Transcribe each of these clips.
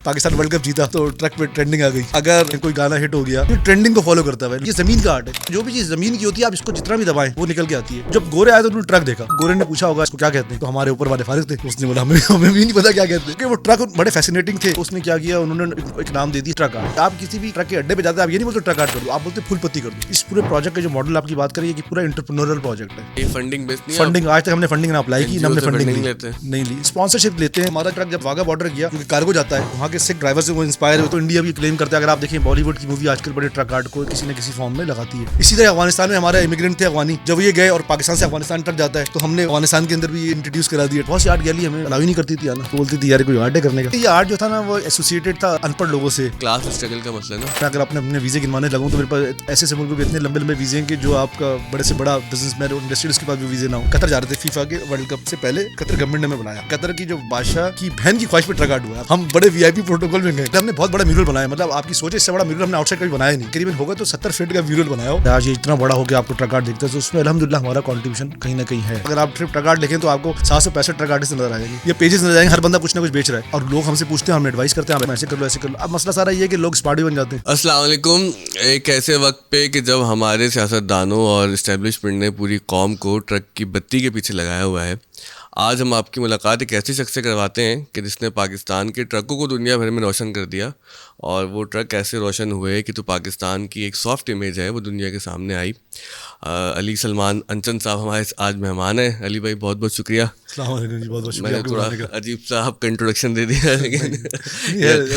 Pakistan world cup जीता तो truck पे ट्रेंडिंग आ गई। अगर कोई गाना हिट हो गया ये ट्रेंडिंग को फॉलो करता है। ये जमीन का आर्ट है, जो भी चीज जमीन की होती है आप इसको जितना भी दबाएं वो निकल के आती है। जब गोरे आए तो उन्होंने ट्रक देखा, गोरे ने पूछा होगा इसको क्या कहते हैं, तो हमारे ऊपर वाले फारिग थे, उसने बोला हमें भी नहीं पता क्या कहते हैं। वो ट्रक बड़े फैसिनेटिंग थे। उसने क्या किया, उन्होंने एक नाम दे दिया ट्रक आर्ट। आप किसी भी ट्रक के अड्डे पे जाते हैं आप ये नहीं बोलते ट्रक आर्ट कर दो, आप बोलते फुल पत्ती कर दो। इस पूरे प्रोजेक्ट का जो मॉडल आपकी बात करिए कि पूरा एंटरप्रेन्योरियल प्रोजेक्ट है। ये फंडिंग बेस्ड नहीं है? फंडिंग आज तक हमने फंडिंग ना अप्लाई की, ना हमने फंडिंग लेते हैं। नहीं ली, स्पॉन्सरशिप लेते हैं। हमारा ट्रक जब वाघा बॉर्डर गया, क्योंकि कार्गो जाता है, वहाँ के सिख ड्राइवर से वो इंस्पायर हुए तो इंडिया भी क्लेम करता है। अगर आप देखें बॉलीवुड की मूवी आजकल बड़े ट्रक आर्ट को किसी न किसी फॉर्म में लगाती है। इसी तरह अफगानिस्तान में हमारे इमिग्रेंट थे अफगानी, जब ये गए और पाकिस्तान से अफगानिस्तान ट्रक जाता है तो हमने अफगानिस्तान के अंदर भी इंट्रोड्यूस करा दिया। बहुत सी आर्ट गैलरी हमें अलाउ ही नहीं करती थी आना, तो बोलती थी यार कोई आर्ट है करने का। ये आर्ट जो था ना वो एसोसिएटेड था अनपढ़ लोगों से। क्लास स्ट्रगल का मसला ना। अगर अपने वीजे गिनवाने लगूं तो मेरे पास ऐसे से मुल्कों के इतने लंबे लंबे वीजे हैं कि जो आपका बड़े से बड़ा बिजनेसमैन इंडस्ट्री उसके पास भी वीजे ना हो। कतर जा रहे थे फीफा के वर्ल्ड कप से पहले, कतर गवर्नमेंट ने हमें बनाया। कतर की जो बादशाह की बहन की ख्वाहिश पे ट्रक आर्ट हुआ। हम बड़े वीआईपी प्रोटोकॉल में गए, हमने बहुत बड़ा म्यूरल बनाया। मतलब आपकी सोचे इससे बड़ा म्यूरल हमने आउटसाइड कभी बनाया नहीं। करीबन होगा तो 70 फीट का म्यूरल बनाया हो। आज ये इतना बड़ा हो गया आपको ट्रक आर्ट दिखता है, तो उसमें अल्हम्दुलिल्लाह हमारा कंट्रीब्यूशन कहीं ना कहीं है। अगर आप ट्रक आर्ट देखें तो आपको 765 ट्रक आर्टिस्ट नजर आएंगे। ये पेजेस नजर आएंगे, हर बंदा कुछ ना कुछ बेच रहा है और लोग हमसे पूछते हैं, हम एडवाइस करते हैं आप ऐसे कर लो ऐसे कर लो। अब मसला सारा ये है कि लोग स्मार्ट भी बन जाते हैं। अस्सलाम वालेकुम। एक ऐसे वक्त पे कि जब हमारे सियासतदानों और इस्टेब्लिशमेंट ने पूरी कौम को ट्रक की बत्ती के पीछे लगाया हुआ है, आज हम आपकी मुलाकात एक ऐसी शख्स से करवाते हैं कि जिसने पाकिस्तान के ट्रकों को दुनिया भर में रोशन कर दिया। और वो ट्रक ऐसे रोशन हुए कि तो पाकिस्तान की एक सॉफ्ट इमेज है वो दुनिया के सामने आई। अली सलमान अंचन साहब हमारे आज मेहमान हैं। अली भाई बहुत बहुत शुक्रिया। मैंने थोड़ा अजीब सा आपका इंट्रोडक्शन दे दिया लेकिन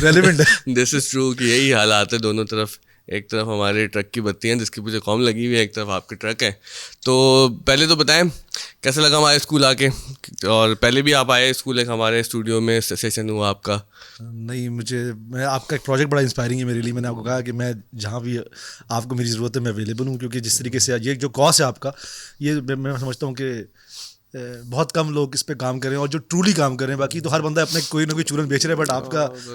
रेलेवेंट है। दिस इज़ ट्रू कि यही हालात है दोनों तरफ। एक तरफ हमारे ट्रक की बत्ती हैं जिसके पीछे कौम लगी हुई है, एक तरफ आपके ट्रक है। तो पहले तो बताएं कैसा लगा हमारे स्कूल आके, और पहले भी आप आए स्कूल, एक हमारे स्टूडियो में सेशन हुआ आपका। नहीं, मैं आपका एक प्रोजेक्ट बड़ा इंस्पायरिंग है मेरे लिए। मैंने आपको कहा कि मैं जहाँ भी आपको मेरी ज़रूरत है मैं अवेलेबल हूँ, क्योंकि जिस तरीके से ये जो कॉज है आपका, ये मैं समझता हूँ कि बहुत कम लोग इस पे काम करें और जो ट्रूली काम करें। बाकी तो हर बंदा अपने कोई ना कोई चूरन बेच रहा है, बट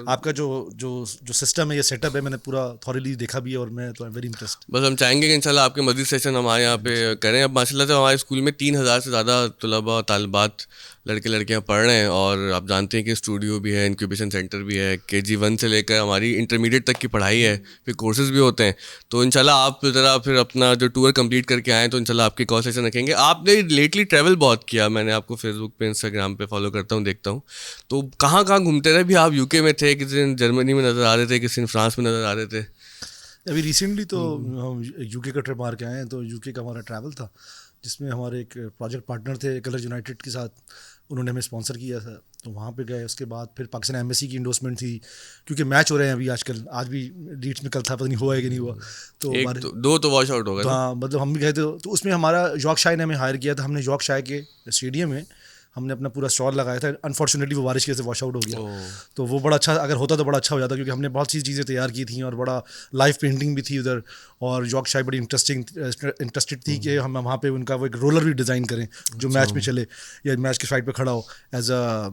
आपका जो सिस्टम है, ये सेटअप है, मैंने पूरा थॉरली देखा भी है और मैं तो वेरी इंटरेस्ट। बस हम चाहेंगे कि इंशाल्लाह आपके मज़ीद सेशन हमारे यहाँ पे करें। अब माशाल्लाह से हमारे स्कूल में 3000 से ज़्यादा तलबा और तालिबात लड़के लड़कियाँ पढ़ रहे हैं, और आप जानते हैं कि स्टूडियो भी है, इंक्यूबेशन सेंटर भी है, KG 1 से लेकर हमारी इंटरमीडिएट तक की पढ़ाई है, फिर कोर्सेज भी होते हैं। तो इंशाल्लाह आप ज़रा फिर अपना जो टूर कंप्लीट करके आएँ तो इंशाल्लाह आपके कॉल सेशन रखेंगे। आपने लेटली ट्रैवल बहुत किया, मैंने आपको फेसबुक पे इंस्टाग्राम पे फॉलो करता हूँ, देखता हूँ। तो कहाँ कहाँ घूमते रहे भी आप? UK में थे, किसी दिन जर्मनी में नज़र आ रहे थे, किसी दिन फ्रांस में नज़र आ रहे थे। अभी रिसेंटली तो हम UK का ट्रिप मार के आए हैं। तो UK का हमारा ट्रैवल था जिसमें हमारे एक प्रोजेक्ट पार्टनर थे कलर यूनाइटेड के साथ, उन्होंने हमें स्पॉन्सर किया था, तो वहाँ पे गए। उसके बाद फिर पाकिस्तान एम्बेसी की इंडोर्समेंट थी, क्योंकि मैच हो रहे हैं अभी आजकल, आज भी लीड्स में कल था, पता नहीं हुआ है कि नहीं हुआ। तो दो तो वॉश आउट हो गए। हाँ, मतलब हम भी गए थे, तो उसमें हमारा यॉर्कशायर ने हमें हायर किया था। हमने यॉर्कशायर के स्टेडियम में हमने अपना पूरा स्टॉल लगाया था। अनफॉर्चुनेटली वो बारिश की वजह से वॉश आउट हो गया। तो वो बड़ा अच्छा, अगर होता तो बड़ा अच्छा हो जाता, क्योंकि हमने बहुत सी चीज़ें तैयार की थी और बड़ा लाइव पेंटिंग भी थी उधर। और यॉर्कशायर बड़ी इंटरेस्टेड थी कि हम वहाँ पे उनका वो एक रोलर भी डिज़ाइन करें जो मैच में चले या मैच के साइड पे खड़ा हो एज अ।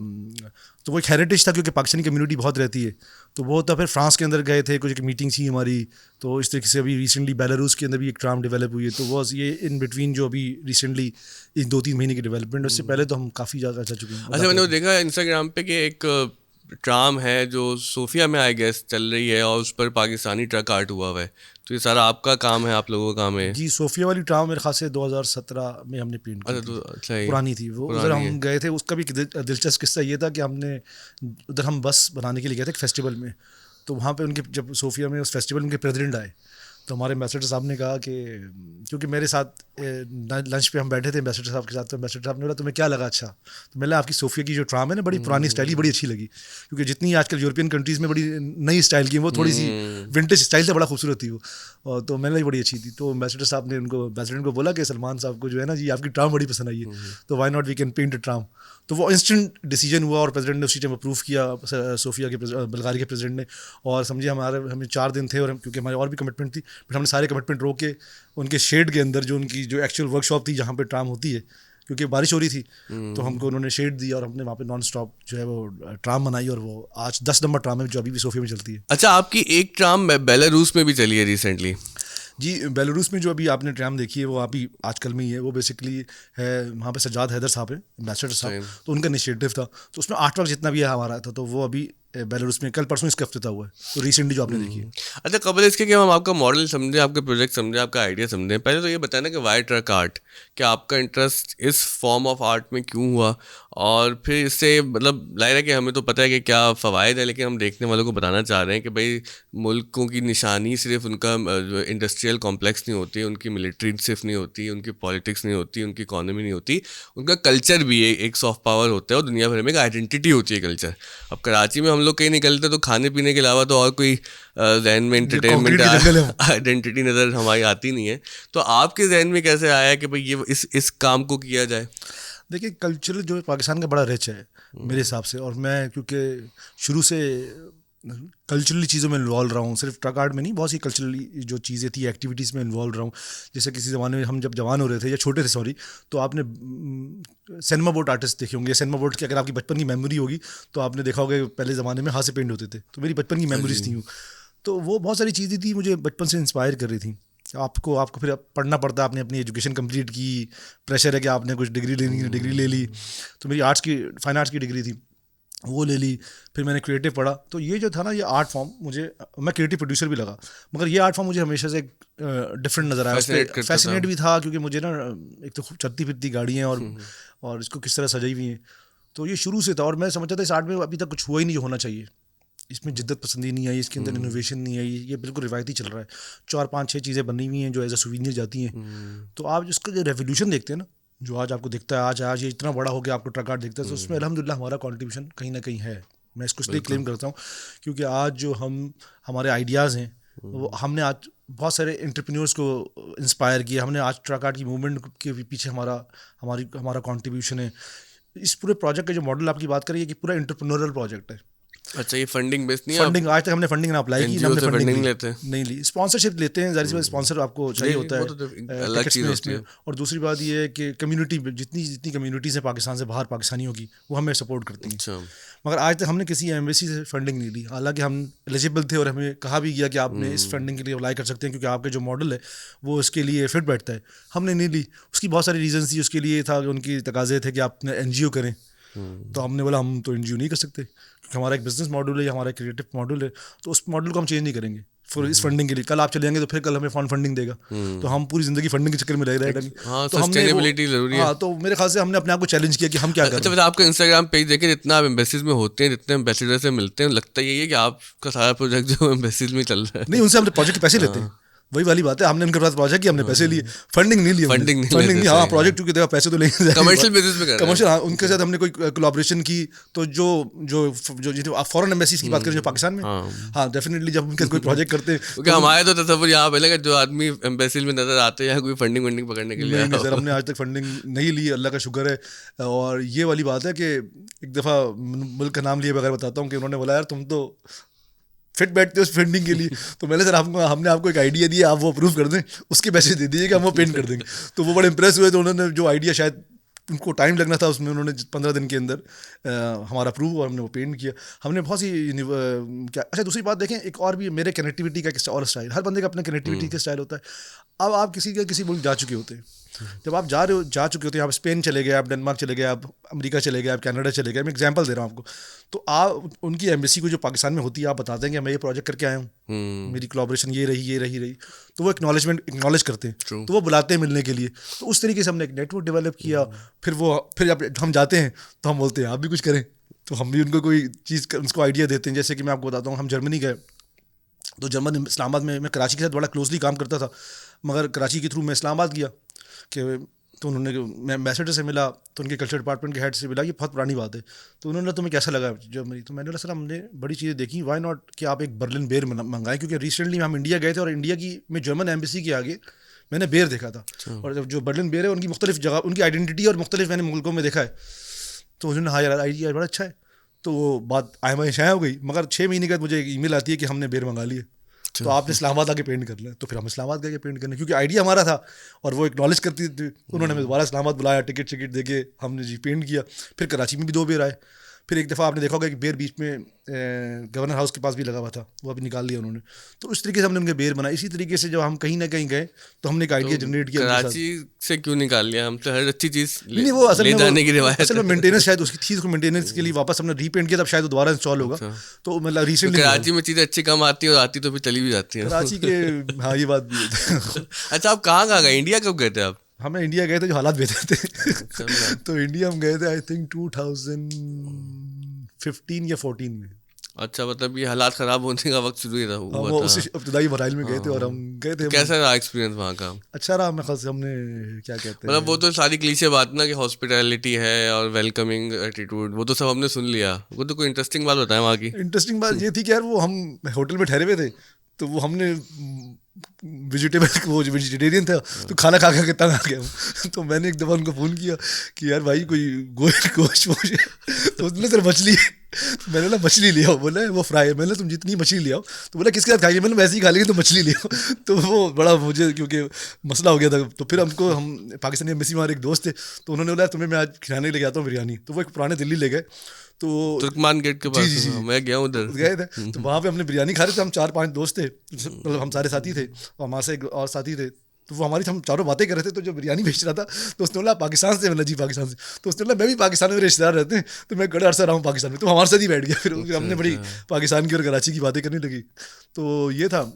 तो वो एक हेरिटेज था, क्योंकि पाकिस्तानी कम्युनिटी बहुत रहती है। तो वो तब फिर फ्रांस के अंदर गए थे, कुछ एक मीटिंग थी हमारी। तो इस तरीके से अभी रिसेंटली बेलारूस के अंदर भी एक ट्राम डेवलप हुई है। तो वो ये इन बिटवीन जो अभी रिसेंटली इन 2-3 महीने की डेवलपमेंट, उससे पहले तो हम काफ़ी ज़्यादा जा चुके हैं। अच्छा, मैंने वो देखा इंस्टाग्राम पे कि एक ट्राम है जो सोफिया में आई गेस चल रही है, और उस पर पाकिस्तानी ट्रक आर्ट हुआ हुआ है। तो ये सारा आपका काम है, आप लोगों का काम है? जी, सोफिया वाली ट्राम मेरे खास से 2017 में हमने पेंट की थी। अच्छा, पुरानी थी वो, उधर हम गए थे। उसका भी दिलचस्प किस्सा ये था कि हमने उधर हम बस बनाने के लिए गए थे एक फेस्टिवल में। तो वहाँ पे उनके जब सोफिया में उस फेस्टिवल में उनके प्रेसिडेंट आए, तो हमारे एम्बेसडर साहब ने कहा कि, क्योंकि मेरे साथ लंच पे हम बैठे थे एम्बेसडर साहब के साथ, तो एम्बेसडर साहब ने बोला तुम्हें क्या लगा अच्छा? तो मैंने आपकी सोफिया की जो ट्राम है ना, बड़ी पुरानी स्टाइल, बड़ी अच्छी लगी। क्योंकि जितनी आजकल यूरोपियन कंट्रीज़ में बड़ी नई स्टाइल की, वो थोड़ी सी विंटेज स्टाइल से बड़ा खूबसूरत थी वो। और तो मैंने बड़ी अच्छी थी। तो एम्बेसडर साहब ने एम्बेसडर को बोला कि सलमान साहब को जो है ना जी, आपकी ट्राम बड़ी पसंद आई है, तो why not we can paint a tram. तो वो इंस्टेंट डिसीजन हुआ और प्रेसिडेंट ने उसी टाइम अप्रूव किया, सोफिया के बल्गारिया के प्रेसिडेंट ने। और समझिए हमें 4 दिन थे, और क्योंकि हमारी और भी कमिटमेंट थी, बट हमने सारे कमिटमेंट रोक के उनके शेड के अंदर, जो उनकी जो एक्चुअल वर्कशॉप थी जहाँ पे ट्राम होती है, क्योंकि बारिश हो रही थी, तो हमको उन्होंने शेड दिया और हमने वहाँ पे नॉन स्टॉप जो है वो ट्राम बनाई। और वो आज 10 नंबर ट्राम है जो अभी भी सोफिया में चलती है। अच्छा, आपकी एक ट्राम बेलारूस में भी चली है रिसेंटली? जी, बेलारूस में जो अभी आपने ट्राम देखी है वो अभी आजकल में ही है। वो बेसिकली है, वहाँ पे सज्जाद हैदर साहब है एम्बेसडर साहब, तो उनका इनिशिएटिव था। तो उसमें आर्ट वर्क जितना भी है हमारा था, तो वो अभी बेलारूस में, कल परसों इसका हफ्ते था हुआ है, तो रिसेंटली जो आपने देखी है। अच्छा, कबल इसके कि हम आपका मॉडल समझें, आपके प्रोजेक्ट समझें, आपका आइडिया समझें, पहले तो ये बताना कि वाई ट्रक आर्ट, कि आपका इंटरेस्ट इस फॉर्म ऑफ आर्ट में क्यों हुआ, और फिर इससे मतलब जाहिर है कि हमें तो पता है कि क्या फ़वाइद है, लेकिन हम देखने वालों को बताना चाह रहे हैं कि भाई मुल्कों की निशानी सिर्फ उनका जो इंडस्ट्रियल कॉम्प्लेक्स नहीं होती, उनकी मिलिट्री सिर्फ नहीं होती, उनकी पॉलिटिक्स नहीं होती, उनकी इकॉनमी नहीं होती, उनका कल्चर भी एक सॉफ्ट पावर होता है और दुनिया भर में एक आइडेंटिटी होती है कल्चर। अब कराची में हम लोग कहीं निकलते तो खाने पीने के अलावा तो और कोई जहन में एंटरटेनमेंट आइडेंटिटी नज़र हमारी आती नहीं है। तो आपके जहन में कैसे आया कि भाई ये इस काम को किया जाए? देखिए, कल्चरल जो पाकिस्तान का बड़ा रिच है मेरे हिसाब से, और मैं क्योंकि शुरू से कल्चरली चीज़ों में इन्वॉल्व रहा हूँ, सिर्फ ट्रक आर्ट में नहीं, बहुत सी कल्चरली जो चीज़ें थी, एक्टिविटीज़ में इन्वॉल्व रहा हूँ। जैसे किसी ज़माने में हम जब जवान हो रहे थे या छोटे थे, सॉरी, तो आपने सिनेमा बोट आर्टिस्ट देखे होंगे। सिनेमा बोट की अगर आपकी बचपन की मेमोरी होगी तो आपने देखा होगा पहले ज़माने में हाथ से पेंट होते थे, तो मेरी बचपन की मेमोरीज थी। तो वो बहुत सारी चीज़ें थी मुझे बचपन से इंस्पायर कर रही थी। आपको फिर पढ़ना पड़ता, आपने अपनी एजुकेशन कंप्लीट की, प्रेशर है कि आपने कुछ डिग्री लेनी, डिग्री ले ली। तो मेरी फाइन आर्ट्स की डिग्री थी, वो ले ली। फिर मैंने क्रिएटिव पढ़ा, तो ये जो था ना, ये आर्ट फॉर्म मैं क्रिएटिव प्रोड्यूसर भी लगा, मगर ये आर्ट फॉर्म मुझे हमेशा से डिफरेंट नज़र आया। फैसिनेट भी था, क्योंकि मुझे ना एक तो चलती फिरती गाड़ियाँ और इसको किस तरह सजाई हुई हैं, तो ये शुरू से था। और मैं समझता था इस आर्ट में अभी तक कुछ हुआ ही नहीं जो होना चाहिए। इसमें जिद्दत पसंदी नहीं आई, इसके अंदर इनोवेशन नहीं आई, ये बिल्कुल रिवायती चल रहा है। 4-5-6 चीज़ें बनी हुई हैं जो एज अ सुवीनियर जाती हैं। तो आप इसका जो रेवोल्यूशन देखते हैं ना, जो आज आपको दिखता है, आज ये इतना बड़ा हो गया आपको ट्रक आर्ट दिखता है, तो उसमें अल्हम्दुलिल्लाह हमारा कॉन्ट्रीब्यूशन कहीं ना कहीं है। मैं इसको इसलिए क्लेम करता हूँ क्योंकि आज जो हमारे आइडियाज़ हैं, वो हमने आज बहुत सारे एंटरप्रेन्योर्स को इंस्पायर किया। हमने आज ट्रक आर्ट की मूवमेंट के पीछे हमारा कॉन्ट्रीब्यूशन है। इस पूरे प्रोजेक्ट का जो मॉडल आपकी बात करिए कि पूरा एंटरप्रेन्योरल प्रोजेक्ट है। अच्छा, ये फंडिंग बेस्ड नहीं है? फंडिंग आज तक हमने फंडिंग ना अप्लाई की, हमने फंडिंग लेते हैं, नहीं ली। स्पॉन्सरशिप लेते हैं, जाहिर सी बात स्पॉन्सर आपको चाहिए होता है, तो अलग चीज़ होती है। और दूसरी बात ये है कि कम्युनिटी, जितनी कम्युनिटीज़ हैं पाकिस्तान से बाहर पाकिस्तानियों की, वो हमें सपोर्ट करती हैं। मगर आज तक हमने किसी एम्बेसी से फंडिंग नहीं ली, हालांकि हम एलिजिबल थे और हमें कहा भी गया कि आपने इस फंडिंग के लिए अप्लाई कर सकते हैं क्योंकि आपके जो मॉडल है वो इसके लिए फिट बैठता है। हमने नहीं ली, उसकी बहुत सारी रीजंस थी। उसके लिए था कि उनकी तकाजे थे कि आप NGO करें, तो हमने बोला हम तो NGO नहीं कर सकते क्योंकि हमारा एक बिजनेस मॉडल है, हमारा क्रिएटिव मॉडल है, तो उस मॉडल को हम चेंज नहीं करेंगे फिर इस फंडिंग के लिए। कल आप चले जाएंगे तो फिर कल हमें फंडिंग देगा, तो हम पूरी जिंदगी फंडिंग के चक्कर में लग रहे हैं। तो सस्टेनेबिलिटी जरूरी है। तो मेरे ख्याल से हमने अपने आप को चैलेंज किया कि हम क्या करें। अच्छा, आपका इंस्टाग्राम पेज देखें, जितना आप एम्बेसीज में होते हैं, जितने एम्बेसडर से मिलते हैं, लगता यही है कि आपका सारा प्रोजेक्ट जो एम्बेसीज में चल रहा है। नहीं, उनसे हमने प्रोजेक्ट के पैसे लेते हैं, वही वाली बात है। हमने उनके पास प्रोजेक्ट किया, हमने पैसे लिए, फंडिंग नहीं ली, फंडिंग नहीं। हाँ, प्रोजेक्ट क्योंकि देखा पैसे तो लेंगे, कमर्शियल बेसिस पे कर रहे हैं। कमर्शियल, हाँ, उनके साथ हमने कोई कोलैबोरेशन की। तो जो आप फॉरेन एम्बेसीज की बात करें जो पाकिस्तान में, हाँ डेफिनेटली जब उनके कोई प्रोजेक्ट करते हैं, क्योंकि हमारे तो तस्वीर यहाँ पहले जो आदमी एम्बेसी में नजर आते हैं कोई फंडिंग पकड़ने के लिए, नहीं सर, हमने आज तक फंडिंग नहीं ली, अल्लाह का शुक्र है। और ये वाली बात है कि एक दफ़ा मुल्क का नाम लिए बगैर बताता हूँ कि उन्होंने बोला यार तुम तो फिट बैठते हो उस पेंटिंग के लिए, तो मैंने सर हमने आपको एक आइडिया दिया, आप वो अप्रूव कर दें, उसके पैसे दे दीजिए कि हम वो पेंट कर देंगे। तो वो बड़े इंप्रेस हुए, तो उन्होंने जो आइडिया, शायद उनको टाइम लगना था उसमें, उन्होंने 15 दिन के अंदर हमारा अप्रूव और हमने वो पेंट किया। हमने बहुत सी क्या। अच्छा, दूसरी बात देखें, एक और भी मेरे कनेक्टिविटी का और स्टाइल, हर बंदे का अपना कनेक्टिविटी का स्टाइल होता है। अब आप किसी मुल्क जा चुके होते हैं, जब आप जा चुके होते हैं, आप स्पेन चले गए, आप डेनमार्क चले गए, आप अमेरिका चले गए, आप कनाडा चले गए, मैं एग्जांपल दे रहा हूँ आपको, तो आप उनकी एम्बेसी को जो पाकिस्तान में होती है, आप बताते हैं कि मैं ये प्रोजेक्ट करके आया हूँ, मेरी कोलैबोरेशन ये रही, तो वो एक्नॉलेज करते हैं, तो वो बुलाते हैं मिलने के लिए। तो उस तरीके से हमने एक नेटवर्क डेवलप किया। फिर जब हम जाते हैं तो हम बोलते हैं आप भी कुछ करें, तो हम भी उनको कोई चीज़ उसको आइडिया देते हैं। जैसे कि मैं आपको बताता हूँ, हम जर्मनी गए, तो जर्मन इस्लामाबाद में, मैं कराची के साथ बड़ा क्लोजली काम करता था, मगर कराची के थ्रू मैं इस्लामाबाद गया कि तो उन्होंने, मैं एम्बेसडर से मिला, तो उनके कल्चर डिपार्टमेंट के हेड से मिला, ये बहुत पुरानी बात है, तो उन्होंने तुम्हें कैसा लगा जर्मनी, तो मैंने बोला सर हमने बड़ी चीज़ें देखी, वाई नॉट कि आप एक बर्लिन बेर मंगाएं, क्योंकि रिसेंटली हम इंडिया गए थे और इंडिया की में जर्मन एम्बेसी के आगे मैंने बेर देखा था, और जो बर्लिन बेर है उनकी मुख्तलिफ जगह, उनकी आइडेंटिटी और मुख्तलिफ मैंने मुल्कों में देखा है। तो उन्होंने हाँ यार आइडिया बड़ा अच्छा है, तो वो बात आयमा शाया हो गई। मगर 6 महीने के बाद मुझे एक ईमेल आती है कि हमने बेर मंगा लिए, तो आपने इस्लामाबाद आके पेंट कर लिया। तो फिर हम इस्लामाबाद गए पेंट करने, क्योंकि आइडिया हमारा था और वो एक्नॉलेज करती थी। उन्होंने हमें दोबारा इस्लामाबाद बुलाया, टिकट देके हमने जी पेंट किया। फिर कराची में भी 2 बेर आए, फिर एक दफ़ा आपने देखा होगा कि बेर बीच में गवर्नर हाउस के पास भी लगा हुआ था, वो अभी निकाल लिया उन्होंने। तो इस तरीके से हमने उनके बेर बनाए। इसी तरीके से जब हम कहीं ना कहीं गए तो हमने एक आइडिया जनरेट किया। कराची से क्यों निकाल लिया? हम तो हर अच्छी चीज़ नहीं, वो ले जाने की रिवायत असल में मेंटेनेंस शायद उसकी थी, उसको मेंटेनेंस के लिए वापस हमने रीपेंट किया, तब शायद वो दोबारा इंस्टॉल होगा। तो मतलब रिसेंटली कराची में चीज़ें अच्छी कम आती है, और आती तो फिर चली भी जाती है कराची के, हाँ ये बात भी है। अच्छा, आप कहाँ गए? इंडिया कब गए थे आप? हमें इंडिया गए थे जो हालात बेहतर थे। तो इंडिया हम गए थे आई थिंक 2015 या 14 में। अच्छा, मतलब ये हालात ख़राब होने का वक्त शुरू ही हुआ वो था। उसी इब्तदाई मराइल में गए थे और हम गए थे। कैसा रहा एक्सपीरियंस वहाँ का? अच्छा रहा, मेरे ख्याल से हमने क्या कहते हैं, मतलब वो तो सारी क्लीशे बात ना कि हॉस्पिटैलिटी है और वेलकमिंग एटीट्यूड, वो तो सब हमने सुन लिया। वो तो कोई इंटरेस्टिंग बात बताया वहाँ की। इंटरेस्टिंग बात ये थी कि यार वो हम होटल में ठहरे हुए थे, तो वो हमने वो वेजिटेरियन था, तो खाना खा खा के तंग आ गया हूँ। तो मैंने एक दफ़ा उनको फ़ोन किया कि यार भाई कोई गोश्त तो उसने सर मछली। तो मैंने ना मछली ले आओ, बोला वो फ्राई है। मैंने तुम जितनी मछली ले आओ, तो बोला किसके साथ खाएंगे? मैंने वैसे ही खा लेंगे, तो मछली ले आओ। तो वो बड़ा मुझे क्योंकि मसला हो गया था, तो फिर हमको हम पाकिस्तानी एम्बेसी में हमारे एक दोस्त थे, तो उन्होंने बोला तुम्हें मैं आज खिलाने लेके आता हूँ बिरयानी। तो वो एक पुराने दिल्ली ले गए, तो तुर्कमान गेट के पास। जी, मैं गया उधर, गए थे। तो वहाँ पे हमने बिरयानी खा रहे थे, हम 4-5 दोस्त थे, मतलब हम सारे साथी थे, और हमारे से एक और साथी थे। तो वो हमारी हम चारों बातें कर रहे थे, तो जो बिरयानी बेच रहा था, तो उसने बोला पाकिस्तान से? मतलब जी पाकिस्तान से। तो उसने बोला मैं भी पाकिस्तान में रिश्तेदार रहते हैं, तो मैं बड़ा अरसा रहा हूँ पाकिस्तान में। तो हमारे साथ ही बैठ गया। फिर हमने बड़ी पाकिस्तान की और कराची की बातें करने लगी। तो ये था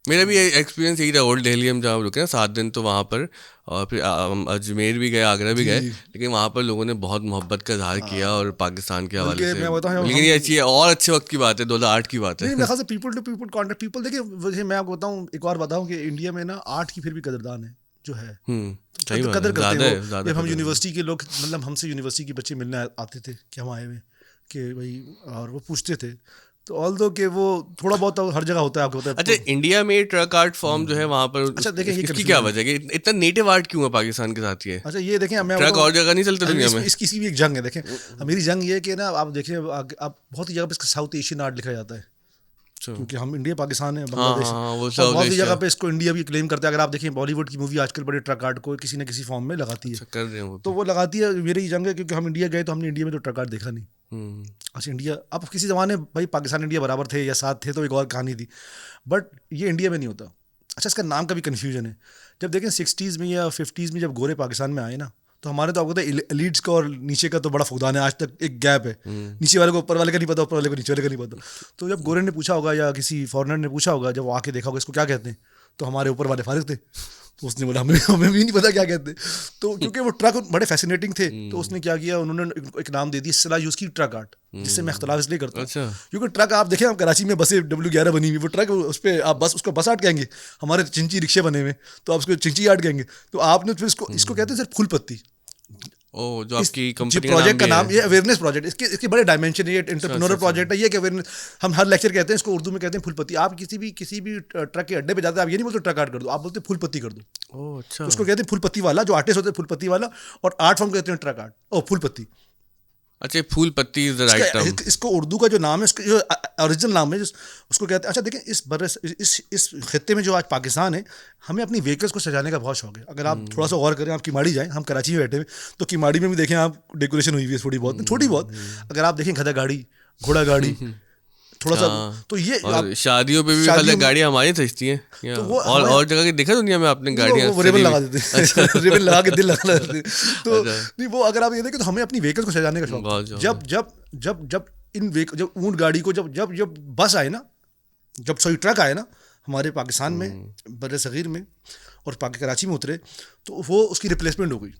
मेरा भी एक्सपीरियंस यही था। ओल्ड दिल्ली हम जहाँ रुके ना 7 दिन, तो वहाँ पर, और फिर हम अजमेर भी गए, आगरा भी गए, लेकिन वहाँ पर लोगों ने बहुत मोहब्बत का इजहार किया और पाकिस्तान के हवाले से। लेकिन ये अच्छी है, और अच्छे वक्त की बात है, 2008 की बात है। नहीं, मेरे ख्याल से people to people contact people. देखिए मैं आपको बताऊँ, एक और बताऊँ कि इंडिया में ना आर्ट की फिर भी कदरदान है, जो है कदर करते हैं। जब हम यूनिवर्सिटी के लोग, मतलब हमसे यूनिवर्सिटी के बच्चे मिलने आते थे कि हम आए हुए कि भाई, और वो पूछते थे, तो ऑल दो कि वो थोड़ा बहुत हर जगह होता है, आपको होता है। अच्छा, इंडिया में ट्रक आर्ट फॉर्म जो है वहाँ पर, अच्छा देखिए इसकी क्या वजह है? इतना नेटिव आर्ट क्यों है पाकिस्तान के साथ? ये अच्छा ये देखें, मैं ट्रक और जगह नहीं चलते दुनिया में। इसकी भी एक जंग है। देखें मेरी जंग ये है कि ना, आप देखिए आप बहुत ही जगह पे इसका साउथ एशियन आर्ट लिखा जाता है, क्योंकि हम इंडिया पाकिस्तान है, बांग्लादेश, और बहुत सी जगह पे इसको इंडिया भी क्लेम करता है। अगर आप देखिए बॉलीवुड की मूवी आजकल बड़े ट्रक आर्ट को किसी न किसी फॉर्म में लगाती है, कर रहे हैं तो वो लगाती है। मेरी जंग है क्योंकि हम इंडिया गए तो हमने इंडिया में तो ट्रक आर्ट देखा नहीं। अच्छा इंडिया, अब किसी ज़माने भाई पाकिस्तान इंडिया बराबर थे या साथ थे, तो एक और कहानी थी, बट ये इंडिया में नहीं होता। अच्छा इसका नाम का भी कन्फ्यूजन है। जब देखें 60s में या 50s में जब गोरे पाकिस्तान में आए ना, तो हमारे तो आपको पता है एलिट्स का और नीचे का तो बड़ा फुकदान है, आज तक एक गैप है। नीचे वाले को ऊपर वाले का नहीं पता, ऊपर वाले को नीचे वाले का नहीं पता। तो जब गोरे ने पूछा होगा या किसी फॉरेनर ने पूछा होगा, जब वो आके देखा होगा इसको क्या कहते हैं, तो हमारे ऊपर वाले फारिग थे, तो उसने बोला हमें भी नहीं पता क्या कहते। तो क्योंकि वो ट्रक बड़े फैसिनेटिंग थे, तो उसने क्या किया, उन्होंने एक नाम दे दिया, इस्तिलाह यूज़ की ट्रक आर्ट, जिससे मैं इख्तलाफ इसलिए करता हूँ क्योंकि ट्रक आप देखें, आप कराची में बसें W11 बनी हुई, वो ट्रक उस पर आप बस उसको बस आर्ट कहेंगे, हमारे चिंची रिक्शे बने हुए, तो आप उसको चिंची आर्ट कहेंगे। तो आपने फिर इसको कहते हैं सर फूल पत्ती। जो आपकी कंपनी प्रोजेक्ट का नाम, ये अवेयरनेस प्रोजेक्ट, इसके बड़े डायमेंशन है, ये एंटरप्रेन्योरल प्रोजेक्ट है। ये कि अवेयरनेस, हम हर लेक्चर कहते हैं इसको उर्दू में कहते हैं फूलपत्ती। आप किसी भी ट्रक के अड्डे पे जाते हैं, आप ये नहीं बोलते ट्रक आर्ट कर दो, आप बोलते फूलपत्ती कर दो। अच्छा, उसको कहते हैं फूलपत्ती वाला, जो आर्टिस्ट होते हैं फूलपत्ती वाला, और आर्ट फॉर्म कहते हैं ट्रक आर्ट और फूलपत्ती। अच्छा, फूल पत्ती इज द राइट टर्म। इसको उर्दू का जो नाम है, इसका जो ओरिजिनल नाम है उसको कहते हैं। अच्छा देखें, इस खित्ते में जो आज पाकिस्तान है, हमें अपनी व्हीकल्स को सजाने का बहुत शौक है। अगर आप थोड़ा सा गौर करें, आप किमाड़ी जाएं, हम कराची में बैठे हुए, तो किमाड़ी में भी देखें आप, डेकोरेशन हुई हुई है थोड़ी बहुत। अगर आप देखें गधा गाड़ी, घोड़ा गाड़ी, थोड़ा सा, तो ये शादियों पे भी गाड़ियाँ हमारी सजती हैं, और जगह की देखा दुनिया में आपने गाड़ियाँ वो रिबन लगा देते हैं, रिबन लगा के दिल लगा देते हैं। तो नहीं, वो अगर आप ये देखें तो हमें अपनी व्हीकल को सजाने का शौक। जब जब ऊँट गाड़ी को जब बस आए ना, जब ट्रक आए ना हमारे पाकिस्तान में, बड़े सगीर में और कराची में उतरे, तो वो उसकी रिप्लेसमेंट हो गई।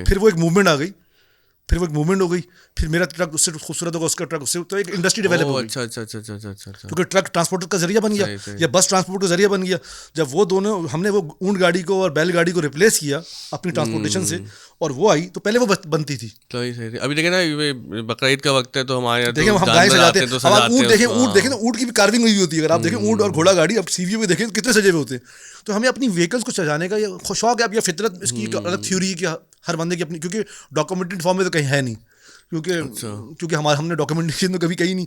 फिर वो एक मूवमेंट आ गई, फिर मेरा ट्रक उससे खूबसूरत होगा, उसका ट्रक उससे, तो एक इंडस्ट्री डेवलप हो गई। अच्छा, क्योंकि ट्रक ट्रांसपोर्ट का जरिया बन गया या बस ट्रांसपोर्ट का जरिया बन गया। जब वो दोनों, हमने वो ऊँट गाड़ी को और बैलगाड़ी को रिप्लेस किया अपनी ट्रांसपोर्टेशन से, और वो आई, तो पहले वो बनती थी। सही। अभी देखें ना, बकरीद का वक्त है, तो हमारे यहाँ देखें हम गाय सजाते हैं, अब आप ऊँट देखें तो ऊँट की भी कार्विंग हुई होती है। अगर आप देखें ऊँट और घोड़ा गाड़ी, अब सीवीओ में देखें कितने सजे हुए होते हैं। तो हमें अपनी व्हीकल्स को सजाने का ये शौक है। अब ये फितरत, इसकी अलग थ्योरी की हर बंदे की अपनी, क्योंकि डॉक्यूमेंटेड फॉर्म में तो कहीं है नहीं, क्योंकि हमने डॉक्यूमेंटेशन तो कभी कही नहीं।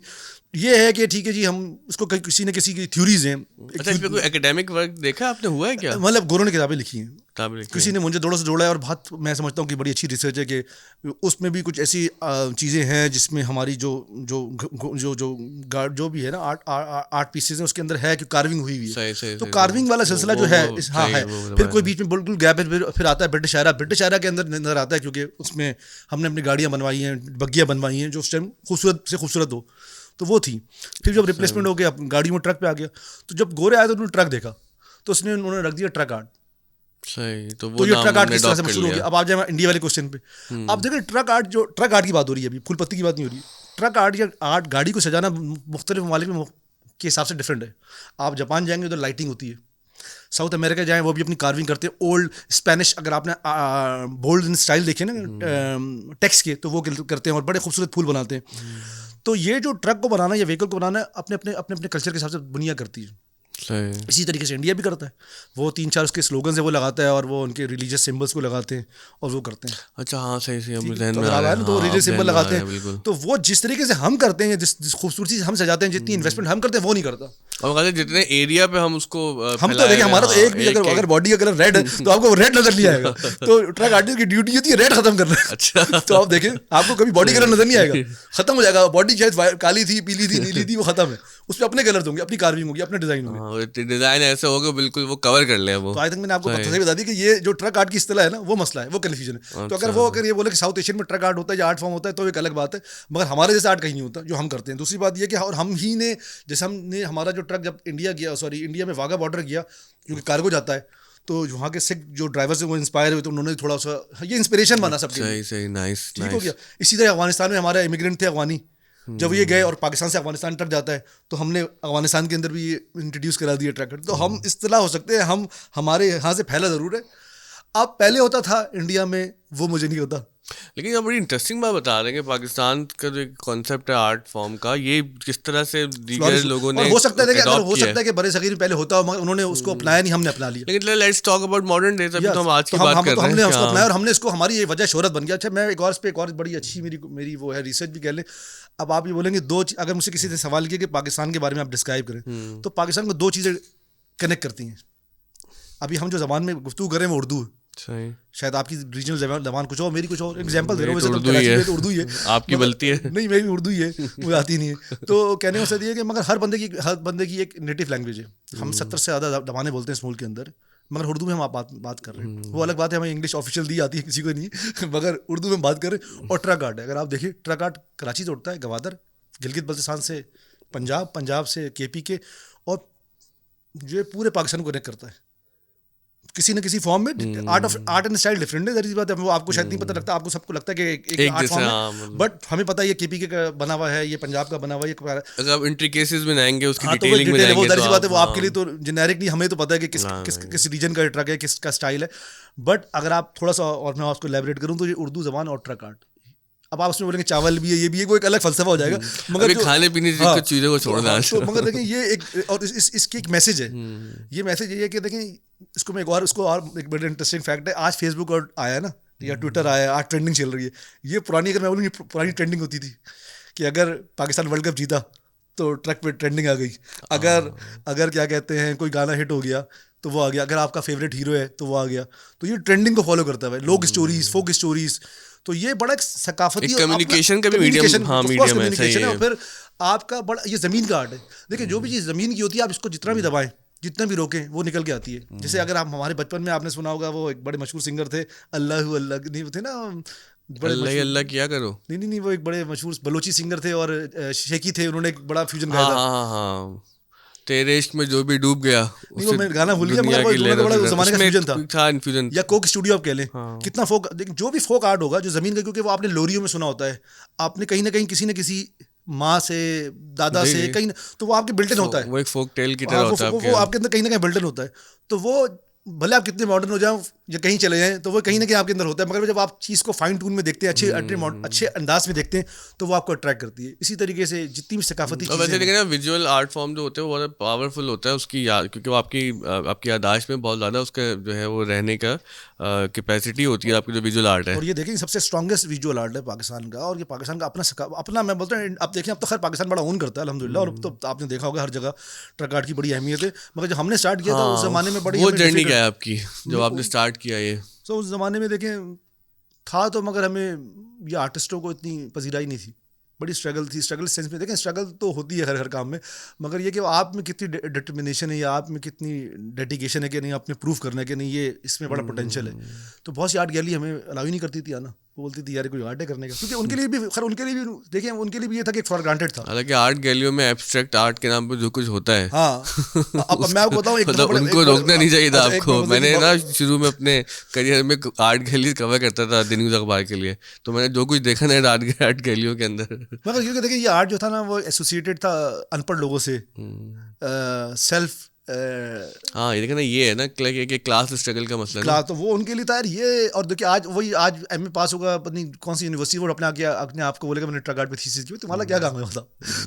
ये है कि ठीक है जी, हम उसको किसी न किसी की थ्योरीज हैं। अच्छा, इस पे कोई एकेडमिक वर्क देखा आपने, हुआ है क्या? मतलब गोरों ने किताबें लिखी हैं, किसी ने मुझे दोनों से जोड़ा है, और बहुत मैं समझता हूँ कि बड़ी अच्छी रिसर्च है कि उसमें भी कुछ ऐसी चीज़ें हैं जिसमें हमारी जो जो जो जो जो भी है ना आर्ट पीसेज है उसके अंदर है कि कार्विंग हुई हुई है। तो कार्विंग वाला सिलसिला जो है हाँ है। फिर कोई बीच में बिल्कुल गैप है, फिर आता है ब्रिटिश एरा के अंदर नजर आता है, क्योंकि उसमें हमने अपनी गाड़ियाँ बनवाई हैं, बग्गियाँ बनवाई हैं जो उस टाइम खूबसूरत से खूबसूरत हो, तो वो थी। फिर जब रिप्लेसमेंट हो गया, गाड़ी में ट्रक पे आ गया, तो जब गोरे आए तो उन्होंने ट्रक देखा, तो उसने उन्होंने रख दिया ट्रक आर्ट। सही, तो ये ट्रक आर्ट किस तरह से मशहूर हो गया। अब आप जाए इंडिया वाले क्वेश्चन पे, आप देखें ट्रक आर्ट की बात हो रही है, अभी फूल पत्ती की बात नहीं हो रही। ट्रक आर्ट या आर्ट, गाड़ी को सजाना मुख्तलिफ ममालिक में के हिसाब से डिफरेंट है। आप जापान जाएंगे उधर लाइटिंग होती है, साउथ अमेरिका जाएं वो भी अपनी कार्विंग करते हैं। ओल्ड स्पेनिश अगर आपने बोल्ड स्टाइल देखे ना टेक्स्ट के, तो वो करते हैं और बड़े खूबसूरत फूल बनाते हैं। तो ये जो ट्रक को बनाना या व्हीकल को बनाना अपने अपने अपने अपने कल्चर के हिसाब से दुनिया करती है। इसी तरीके से इंडिया भी करता है, वो 3-4 उसके स्लोगन है वो लगाता है, और वो उनके रिलीजियस सिंबल्स को लगाते हैं और वो करते हैं। अच्छा हाँ, सही तो रिलीजियस सिंबल लगाते हैं। तो वो जिस तरीके से हम करते हैं, जिस खूबसूरती से हम सजाते हैं, जितनी इन्वेस्टमेंट हम करते हैं वो नहीं करता। और जितने एरिया पे हम उसको हम तो देखिए हमारा तो एक भी अगर बॉडी का कलर रेड है तो आपको रेड नजर नहीं आएगा। तो ट्रक आर्टिस्ट की ड्यूटी होती है रेड खत्म करना। अच्छा तो आप देखें आपको कभी बॉडी कलर नजर नहीं आएगा, खत्म हो जाएगा। बॉडी शायद काली थी, पीली थी, नीली थी, वो खत्म है। उस पर अपने कलर होंगे, अपनी कार्विंग होगी, अपने डिजाइन होंगे। डिजाइन ऐसे होगा बिल्कुल वो कवर कर ले वो। तो आई थिंक मैंने आपको सही बता दी कि ये जो ट्रक आर्ट की इस्तेलाह है ना, वो मसला है, वो कन्फ्यूजन है। तो अगर ये बोले कि साउथ एशियन में ट्रक आर्ट होता है या आर्ट फॉर्म होता है तो एक अलग बात है, मगर हमारे जैसा आर्ट कहीं नहीं होता जो हम करते हैं। दूसरी बात ये कि और हम ही ने जैसे हमने हमारा जो ट्रक जब इंडिया में वाघा बॉर्डर गया, क्योंकि कार्गो जाता है, तो वहाँ के सिख जो ड्राइवर से वो इंस्पायर हुए, तो उन्होंने थोड़ा सा ये इंस्पिरेशन बना सबके। सही नाइस, ठीक हो गया। इसी तरह अफगानिस्तान में हमारे इमिग्रेंट थे अफगानी, जब ये गए और पाकिस्तान से अफगानिस्तान ट्रक जाता है, तो हमने अफगानिस्तान के अंदर भी ये इंट्रोड्यूस करा दिया ट्रक। तो हम इस्तेलाह हो सकते हैं, हम हमारे यहाँ से फैला ज़रूर है। अब पहले होता था इंडिया में, वो मुझे नहीं होता। लेकिन ये बड़ी इंटरेस्टिंग बात बता रहे हैं कि पाकिस्तान का जो कॉन्सेप्ट है आर्ट फॉर्म का, ये किस तरह से दीगर लोगों ने हो सकता है कि बड़े सगीर पहले होता हो, मगर उन्होंने उसको अपनाया नहीं, हमने अपना लिया। लेकिन let's talk about modern days. अभी तो हम आज की बात कर रहे हैं, हमने उसको अपनाया और हमने इसको, हमारी ये वजह शोहरत बन गया। अच्छा, मैं एक और बड़ी अच्छी मेरी वो है रिसर्च भी कह लें। अब आप ये बोलेंगे अगर मुझसे किसी से सवाल किया कि पाकिस्तान के बारे में आप डिस्क्राइब करें, तो पाकिस्तान को 2 चीज़ें कनेक्ट करती हैं। अभी हम जो ज़बान में गुफ्तगू कर रहे हैं वो उर्दू है। शायद आपकी रीजनल ज़बान कुछ और, मेरी कुछ और। एग्जांपल दे रहा हूँ, वैसे तो उर्दू ही है। आपकी गलती है नहीं, मेरी उर्दू ही है, मुझे आती नहीं है। तो कहने का मतलब ये है कि मगर हर बंदे की एक नेटिव लैंग्वेज है। हम 70 से ज़्यादा ज़बानें बोलते हैं इस मुल्क के अंदर, मगर उर्दू में हम बात कर रहे हैं। वो अलग बात है, हमें इंग्लिश ऑफिशियल दी आती है, किसी को नहीं, मगर उर्दू में बात कर रहे हैं। और ट्रक आर्ट है, अगर आप देखिए ट्रक आर्ट कराची से उठता है, गवादर, गिलगित बल्तिस्तान से पंजाब से KP के, और जो पूरे पाकिस्तान को कनेक्ट करता है किसी न किसी फॉर्म में। आर्ट एंड स्टाइल डिफरेंट है, दैट इज बात है। वो आपको शायद नहीं पता लगता, आपको सबको लगता है कि एक आर्ट फॉर्म है, बट हमें पता है ये KP का बना हुआ है, ये पंजाब का बना हुआ है। अगर आप इंट्रिकेसीज में जाएंगे, उसकी डिटेलिंग में जाएंगे, वो दैट इज बात है। वो आपके लिए तो जेनेरिक नहीं, हमें तो पता है कि किस रीजन का ट्रक है, किसका स्टाइल है। बट अगर आप थोड़ा सा और मैं आपको एलैबोरेट करूँ, तो ये उर्दू ज़बान और ट्रक आर्ट, अब आप उसमें बोलेंगे चावल भी है, ये भी है, वो एक अलग फलसफा हो जाएगा। मगर खाने पीने की कुछ चीज़ों को छोड़ना है। तो मगर देखिए ये एक, और इसकी एक मैसेज है। ये मैसेज ये है कि देखें, इसको एक बड़ा इंटरेस्टिंग फैक्ट है। आज फेसबुक और आया ना, या ट्विटर आया, आज ट्रेंडिंग चल रही है। ये पुरानी, अगर मैं बोलूँ, पुरानी ट्रेंडिंग होती थी कि अगर पाकिस्तान वर्ल्ड कप जीता तो ट्रक पे ट्रेंडिंग आ गई। अगर क्या कहते हैं, कोई गाना हिट हो गया तो वो आ गया। अगर आपका फेवरेट हीरो है तो वो आ गया। तो ये ट्रेंडिंग को फॉलो करता है, लोग स्टोरीज, फोक स्टोरीज। तो ये बड़ा एक सकाफती कम्युनिकेशन का भी मीडियम है। और फिर आपका बड़ा ये ज़मीन का आर्ट है। देखिए, जो भी चीज़ ज़मीन की होती है, आप इसको जितना भी दबाएं, जितना भी रोकें, वो निकल के आती है। जैसे अगर आप हमारे बचपन में आपने सुना होगा, वो एक बड़े मशहूर सिंगर थे, अल्लाह नहीं थे ना, अल्लाह किया करो, नहीं, वो एक बड़े मशहूर बलोची सिंगर थे और शेखी थे। उन्होंने एक बड़ा फ्यूजन गाया था, तेरे इश्क में जो भी डूब गया। नहीं, वो मैं गाना भूल गया, मगर वो बड़ा ज़माने का फ्यूजन था इन्फ्यूजन, या कोक स्टूडियो आप कह लें। कितना फोक, जो भी फोक आर्ट होगा जो ज़मीन का, क्योंकि वो आपने लोरियों में सुना होता है, आपने कहीं ना कहीं किसी न किसी माँ से, दादा से, कहीं, तो वो आपके बिल्टन होता है। वो एक फोक टेल की तरह होता है, वो आपके अंदर कहीं ना कहीं बिल्टन होता है। तो वो भले आप कितने मॉडर्न हो जाओ या कहीं चले जाएं, तो वो कहीं ना कहीं आपके अंदर होता है। मगर जब आप चीज़ को फाइन ट्यून में देखते हैं, अच्छे अंदाज में देखते हैं, तो वो आपको अट्रैक्ट करती है। इसी तरीके से जितनी भी सकाफती चीज़ें, वैसे लेकिन विजुअल आर्ट फॉर्म जो होते हैं वो बहुत पावरफुल होता है उसकी याद, क्योंकि वो आपकी याददाश्त में बहुत ज़्यादा उसका जो है वो रहने का कैपेसिटी होती है आपकी जो विजुअल आर्ट है। और ये देखें, सबसे स्ट्रॉन्गेस्ट विजुअल आर्ट है पाकिस्तान का। और ये पाकिस्तान का अपना मैं बोलता हूँ, आप देखें, अब तो खैर पाकिस्तान बड़ा ओन करता है अल्हम्दुलिल्लाह, और तो आपने देखा होगा हर जगह ट्रक आर्ट की बड़ी अहमियत है। मगर जब हमने स्टार्ट किया था उस जमाने में बड़ी, वो जर्नी क्या है आपकी जब आपने स्टार्ट स्टार्ट किया ये? सो उस ज़माने में देखें था तो, मगर हमें ये आर्टिस्टों को इतनी पजीराई नहीं थी, बड़ी स्ट्रगल थी। स्ट्रगल सेंस में देखें, स्ट्रगल तो होती है हर काम में, मगर ये कि आप में कितनी डिटर्मिनेशन है या आप में कितनी डेडिकेशन है कि नहीं, आपने प्रूव करना है कि नहीं ये इसमें बड़ा पोटेंशियल है। तो बहुत सी आर्ट गैलरी हमें अलाउ ही नहीं करती थी आना, वो बोलती थी यार कोई आर्ट है करने का, क्योंकि उनके लिए भी खैर उनके लिए भी देखें उनके लिए भी ये था कि फॉर ग्रांटेड था। हालांकि आर्ट गैलरियों में एब्स्ट्रैक्ट आर्ट के नाम पे जो कुछ होता है, हाँ अब मैं आपको बताऊँ, मतलब उनको रोकना नहीं चाहिए था आपको। मैंने ना शुरू में अपने करियर में आर्ट गैलरी कवर करता था द न्यूज़ अखबार के लिए, तो मैंने जो कुछ देखा ना आर्ट गैलरियों के अंदर, मगर क्योंकि देखिए ये आर्ट जो था ना वो एसोसिएटेड था अनपढ़ लोगों से, सेल्फ हाँ ये देखना, ये है ना कि क्लास स्ट्रगल का मसला ना। तो वो उनके लिए था यार ये। और देखिए आज एमए पास होगा पता नहीं कौन सी यूनिवर्सिटी, वो अपने आप को बोलेगा मैंने ट्रक आर्ट पे थीसिस की, तुम्हारा क्या काम है होता?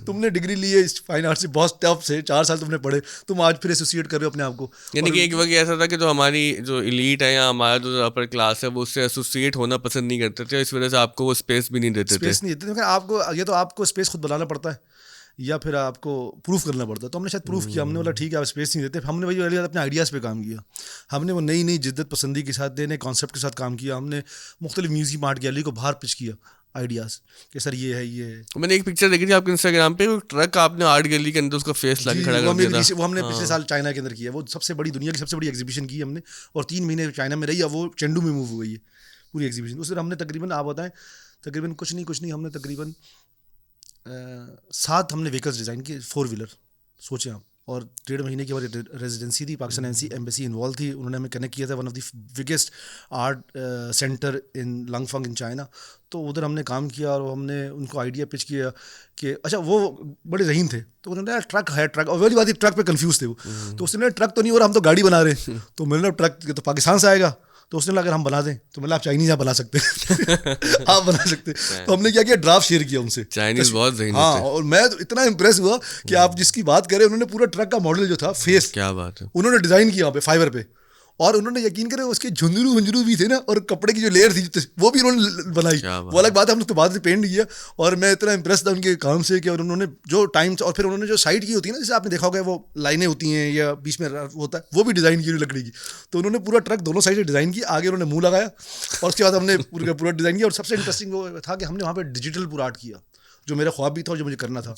तुमने डिग्री ली है फाइन आर्ट से, बहुत टफ से 4 साल तुमने पढ़े, तुम आज फिर एसोसिएट कर रहे हो अपने आप को। यानी कि एक वक्त ऐसा था कि जो हमारी जो इलीट है या हमारा जो अपर क्लास है वो उससे एसोसिएट होना पसंद नहीं करते थे, इस वजह से आपको वो स्पेस भी नहीं देते थे। स्पेस नहीं देते आपको, ये तो आपको स्पेस खुद बनाना पड़ता है या फिर आपको प्रूफ करना पड़ता है। तो हमने शायद प्रूफ किया, हमने बोला ठीक है आप स्पेस नहीं देते, हमने वही वाली अपने आइडियाज़ पे काम किया। हमने वो नई नई जिद्दत पसंदी के साथ, नए कॉन्सेप्ट के साथ काम किया। हमने मुख्तलिफ म्यूजियम आर्ट गैलरी को बाहर पिच किया आइडियाज़ कि सर ये है ये है। मैंने एक पिक्चर देखी थी आपके इंस्टाग्राम पे, वो ट्रक आपने आर्ट गैलरी के अंदर उसका फेस लाके खड़ा कर दिया था। वो हमने पिछले साल चाइना के अंदर किया, वो सबसे बड़ी दुनिया की सबसे बड़ी एग्जीबिशन की हमने, और 3 महीने चाइना में रही, वो चेंडू में मूव हो गई है पूरी एग्जीबिशन। उसमें हमने तकरीबन आप बताएं तकरीबन कुछ नहीं हमने तकरीबन 7 हमने व्हीकल्स डिज़ाइन किए, 4 व्हीलर सोचें आप। और 1.5 महीने की हमारी रेजिडेंसी थी, पाकिस्तान एम्बेसी इन्वॉल्व थी, उन्होंने हमें कनेक्ट किया था one of the biggest art centre in Langfang in China. तो उधर हमने काम किया और हमने उनको आइडिया पिच किया कि अच्छा, वो बड़े रहीन थे तो उन्होंने यार ट्रक है, ट्रक, और वही बात ट्रक पे कंफ्यूज थे वो। तो उसने ट्रक तो नहीं हो रहा, हम तो गाड़ी बना रहे हैं। तो मैंने ट्रक तो पाकिस्तान से आएगा, तो उसने अगर हम बना दें तो मतलब आप चाइनीज आप बना सकते हैं आप बना सकते हैं। तो हमने क्या किया, ड्राफ्ट शेयर किया उनसे। चाइनीज बहुत ज़हीन हाँ, होते हैं। और मैं तो इतना इम्प्रेस हुआ कि आप जिसकी बात करें, उन्होंने पूरा ट्रक का मॉडल जो था फेस, क्या बात है, उन्होंने डिजाइन किया पे फाइबर पे, और उन्होंने यकीन करें उसके झुंझुनू वंझुनू भी थे ना, और कपड़े की जो लेयर थी वो भी उन्होंने बनाई। वो अलग बात है, हमने तो बाद में पेंट किया। और मैं इतना इम्प्रेस था उनके काम से कि, और उन्होंने जो टाइम, और फिर उन्होंने जो साइड की होती है ना, जैसे आपने देखा होगा वो लाइनें होती हैं या बीच में होता है, वो भी डिज़ाइन की लकड़ी की। तो उन्होंने पूरा ट्रक दोनों साइड से डिज़ाइन की, आगे उन्होंने मुँह लगाया, और उसके बाद हमने पूरा डिज़ाइन किया। और सबसे इंटरेस्टिंग वो था कि हमने वहाँ पर डिजिटल पूरा आर्ट किया, जो मेरा ख्वाब भी था और जो मुझे करना था।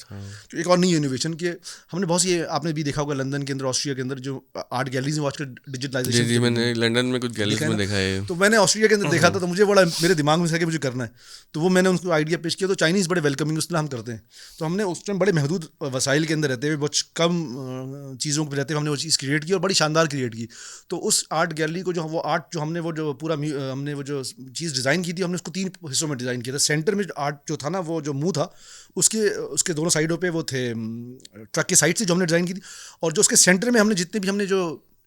तो एक और नई इनोवेशन के हमने बहुत सी, आपने भी देखा होगा लंदन के अंदर, ऑस्ट्रिया के अंदर जो आर्ट गैलरीज में आजकल डिजिटलाइजेशन। जी मैंने लंदन में कुछ गैलरीज में देखा है। तो मैंने ऑस्ट्रिया के अंदर देखा था, तो मुझे बड़ा मेरे दिमाग में था कि मुझे करना है। तो वो मैंने उनको आइडिया पेश किया। तो चाइनीज़ बड़े वेलकमिंग उस तरह हम करते हैं। तो हमने उस टाइम बड़े महदूद वसाइल के अंदर रहते हुए, बहुत कम चीज़ों पर रहते हुए हमने वो चीज़ क्रिएट की, और बड़ी शानदार क्रिएट की। तो उस आर्ट गैलरी को, जो वो आर्ट जो हमने वो जो पूरा हमने वो जो चीज़ डिज़ाइन की थी, हमने उसको 3 हिस्सों में डिज़ाइन किया था। सेंटर में आर्ट जो था ना, वो जो मुँह था, उसके दोनों साइडों पे वो थे ट्रक की साइड से जो हमने डिज़ाइन की थी। और जो उसके सेंटर में हमने जितने भी हमने जो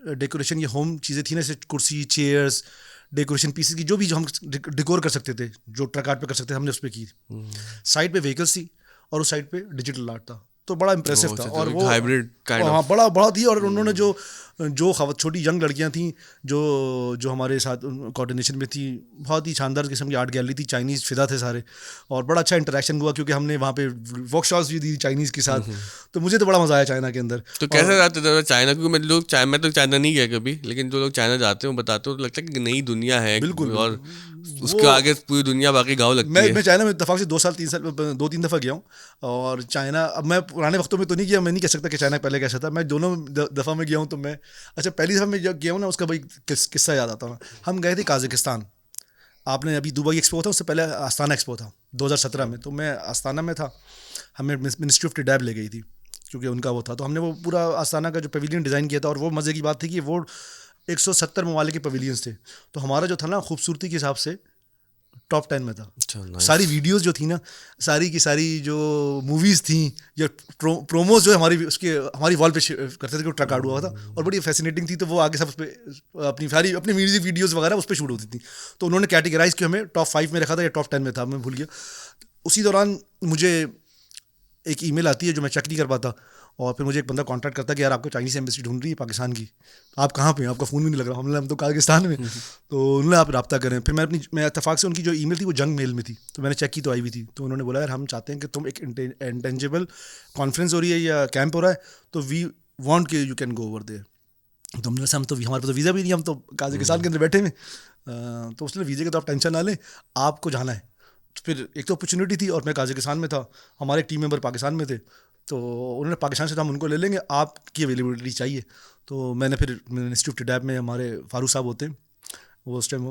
डेकोरेशन या होम चीज़ें थी ना, जैसे कुर्सी, चेयर्स, डेकोरेशन पीसेस की, जो भी जो हम डेकोर कर सकते थे, जो ट्रक आर्ट पे कर सकते थे, हमने उस पर की। साइड पे व्हीकल्स थी और उस साइड पे डिजिटल आर्ट था। तो बड़ा इंप्रेसिव था। और वो हाइब्रिड काइंड ऑफ बड़ा थी। और उन्होंने जो छोटी यंग लड़कियां थी जो हमारे साथ कोऑर्डिनेशन में थी, बहुत ही शानदार किस्म की आर्ट गैलरी थी। चाइनीज़ फिदा थे सारे, और बड़ा अच्छा इंटरेक्शन हुआ, क्योंकि हमने वहाँ पे वर्कशॉप्स भी दी चाइनीज़ के साथ। तो मुझे तो बड़ा मज़ा आया चाइना के अंदर। तो कैसे जाते थे चाइना? क्योंकि मैं तो चाइना नहीं गया कभी, लेकिन जो लोग चाइना जाते हैं बताते हो, तो लगता है कि नई दुनिया है। बिल्कुल। और उसके आगे पूरी दुनिया बाकी गाँव लगती है। मैं चाइना में इत्तेफाक से 2-3 दफ़ा गया हूँ। और चाइना, अब मैं पुराने वक्तों में तो नहीं गया, मैं नहीं कह सकता कि चाइना पहले कैसा था। मैं दोनों दफ़ा में गया हूँ। तो मैं अच्छा, पहली दफ़ा मैं गया हूँ ना, उसका भाई किस्सा याद आता हूँ। हम गए थे काज़ाकिस्तान। आपने अभी दुबई एक्सपो था, उससे पहले आस्ताना एक्सपो था 2017 में। तो मैं आस्ताना में था, हमें मिनिस्ट्री ऑफ ट्रेड ले गई थी, क्योंकि उनका वो था। तो हमने वो पूरा आस्ताना का जो पवेलियन डिज़ाइन किया था। और वो मज़े की बात थी कि वो 170 ममालिक के पवेलियंस थे। तो हमारा जो था ना, खूबसूरती के हिसाब से टॉप 10 में था। सारी वीडियोस जो थी ना, सारी की सारी जो मूवीज़ थी या प्रोमोज जो हमारी वॉल पे करते थे, ट्रक आर्ट हुआ था, और बड़ी फैसिनेटिंग थी। तो वो आगे सब उस पर अपनी म्यूजिक वीडियोस वगैरह उस पर शूट होती थी। तो उन्होंने कैटेगराइज किया, हमें टॉप 5 में रखा था या टॉप 10 में था, मैं भूल गया। उसी दौरान मुझे एक ईमेल आती है जो मैं चेक नहीं कर पाता, और फिर मुझे एक बंदा कांटेक्ट करता है कि यार आपको चाइनीज़ एम्बेसी ढूंढ रही है पाकिस्तान की, आप कहाँ पे हैं, आपका फ़ोन भी नहीं लग रहा। हम तो काज़ाकिस्तान में। तो उन्होंने आप रब्ता करें। फिर मैं इत्तेफाक से उनकी जो ईमेल थी वो जंक मेल में थी, तो मैंने चेक की तो आई हुई थी। तो उन्होंने बोला यार हम चाहते हैं कि तुम, एक इंटेंजिबल कॉन्फ्रेंस हो रही है या कैंप हो रहा है, तो वी वांट कि you can go over there. तो हमने कहा हम तो हमारे पास तो वीज़ा भी नहीं, हम तो काज़ाकिस्तान के अंदर बैठे हुए। तो उसने वीज़े का तो आप टेंशन ना लें, आपको जाना है। तो फिर एक तो अपॉर्चुनिटी थी और मैं काज़ाकिस्तान में था, हमारे टीम मेंबर पाकिस्तान में थे, तो उन्होंने पाकिस्तान से तो हम उनको ले लेंगे, आपकी अवेलेबिलिटी चाहिए। तो मैंने फिर मिनिस्ट्री ऑफ ट्रेड में हमारे फारूक साहब होते हैं, वो उस टाइम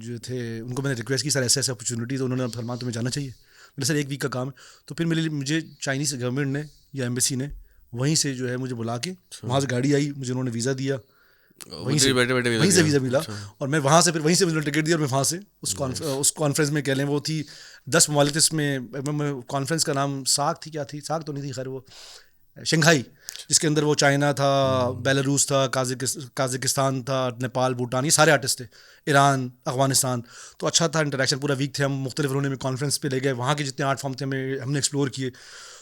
जो थे, उनको मैंने रिक्वेस्ट की सर ऐसे ऐसे अपॉर्चुनिटी, तो उन्होंने सलमान तुम्हें जाना चाहिए। मैंने सर एक वीक का काम है। तो फिर मुझे चाइनीज़ गवर्नमेंट ने या एम्बेसी ने वहीं से जो है मुझे बुला के, वहाँ से गाड़ी आई, मुझे उन्होंने वीज़ा दिया, वहीं से वीज़ा मिला। और मैं वहाँ से फिर वहीं से मुझे टिकट दिया और मैं वहाँ से उस कॉन्फ्रेंस में कह लें, वो थी 10 ममालिक में, कॉन्फ्रेंस का नाम साग थी, क्या थी, साग तो नहीं थी खैर, वो शंघाई, जिसके अंदर वो चाइना था, बेलारूस था, काज़ाकिस्तान था, नेपाल, भूटान, ये सारे आर्टिस्ट थे, ईरान, अफगानिस्तान। तो अच्छा था इंटरेक्शन, पूरा वीक थे हम, मुख्तलिफ उन्होंने में कॉन्फ्रेंस पे ले गए, वहाँ के जितने आर्ट फॉर्म थे हमने एक्सप्लोर किए।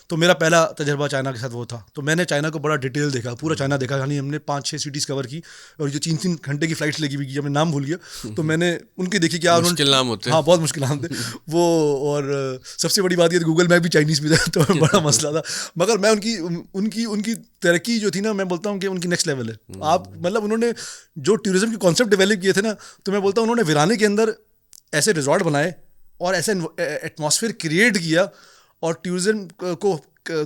तो मेरा पहला तजर्बा चाइना के साथ वो था। तो मैंने चाइना को बड़ा डिटेल देखा, पूरा चाइना देखा, यानी हमने 5-6 सिटीज़ कवर की, और जो 3-3 घंटे की फ़्लाइट्स लगी हुई की, मैं नाम भूल गया। तो मैंने उनकी देखी, क्या मुश्किल नाम होते हैं। हाँ, बहुत मुश्किल नाम थे वो। और सबसे बड़ी बात ये, गूगल मैप भी चाइनीज़ में था, तो बड़ा मसला था। मगर मैं उनकी तरक्की जो थी ना, मैं बोलता हूँ कि उनकी नेक्स्ट लेवल है। आप मतलब उन्होंने जो टूरिज़्म के कॉन्सेप्ट डेवलप किए थे ना, तो मैं बोलता हूँ उन्होंने वीराने के अंदर ऐसे रिजॉर्ट बनाए और ऐसे एटमॉस्फेयर क्रिएट किया, और टूरिज़्म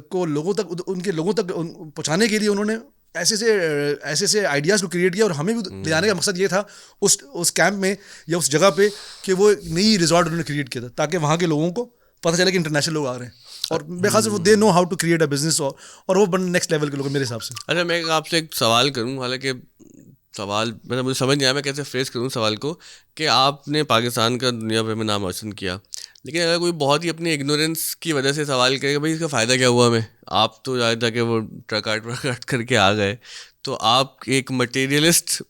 को लोगों तक, उनके लोगों तक पहुंचाने के लिए उन्होंने ऐसे आइडियाज़ को क्रिएट किया। और हमें भी ले जाने का मकसद ये था उस कैंप में या उस जगह पे, कि वो नई रिजॉर्ट उन्होंने क्रिएट किया था, ताकि वहाँ के लोगों को पता चले कि इंटरनेशनल लोग आ रहे हैं, और मेरे ख्याल से वो they know how to create a business, और वो नेक्स्ट लेवल के लोग मेरे हिसाब से। अच्छा, मैं आपसे एक सवाल करूँ, हालांकि सवाल मतलब मुझे समझ नहीं आया मैं कैसे फ्रेज करूँ सवाल को, कि आपने पाकिस्तान का दुनिया भर में नाम रोशन किया, लेकिन अगर कोई बहुत ही अपनी इग्नोरेंस की वजह से सवाल करे कि भाई इसका फ़ायदा क्या हुआ हमें, आप तो ज़्यादा जाके वो ट्रक आर्ट करके आ गए, तो आप एक मटेरियलिस्ट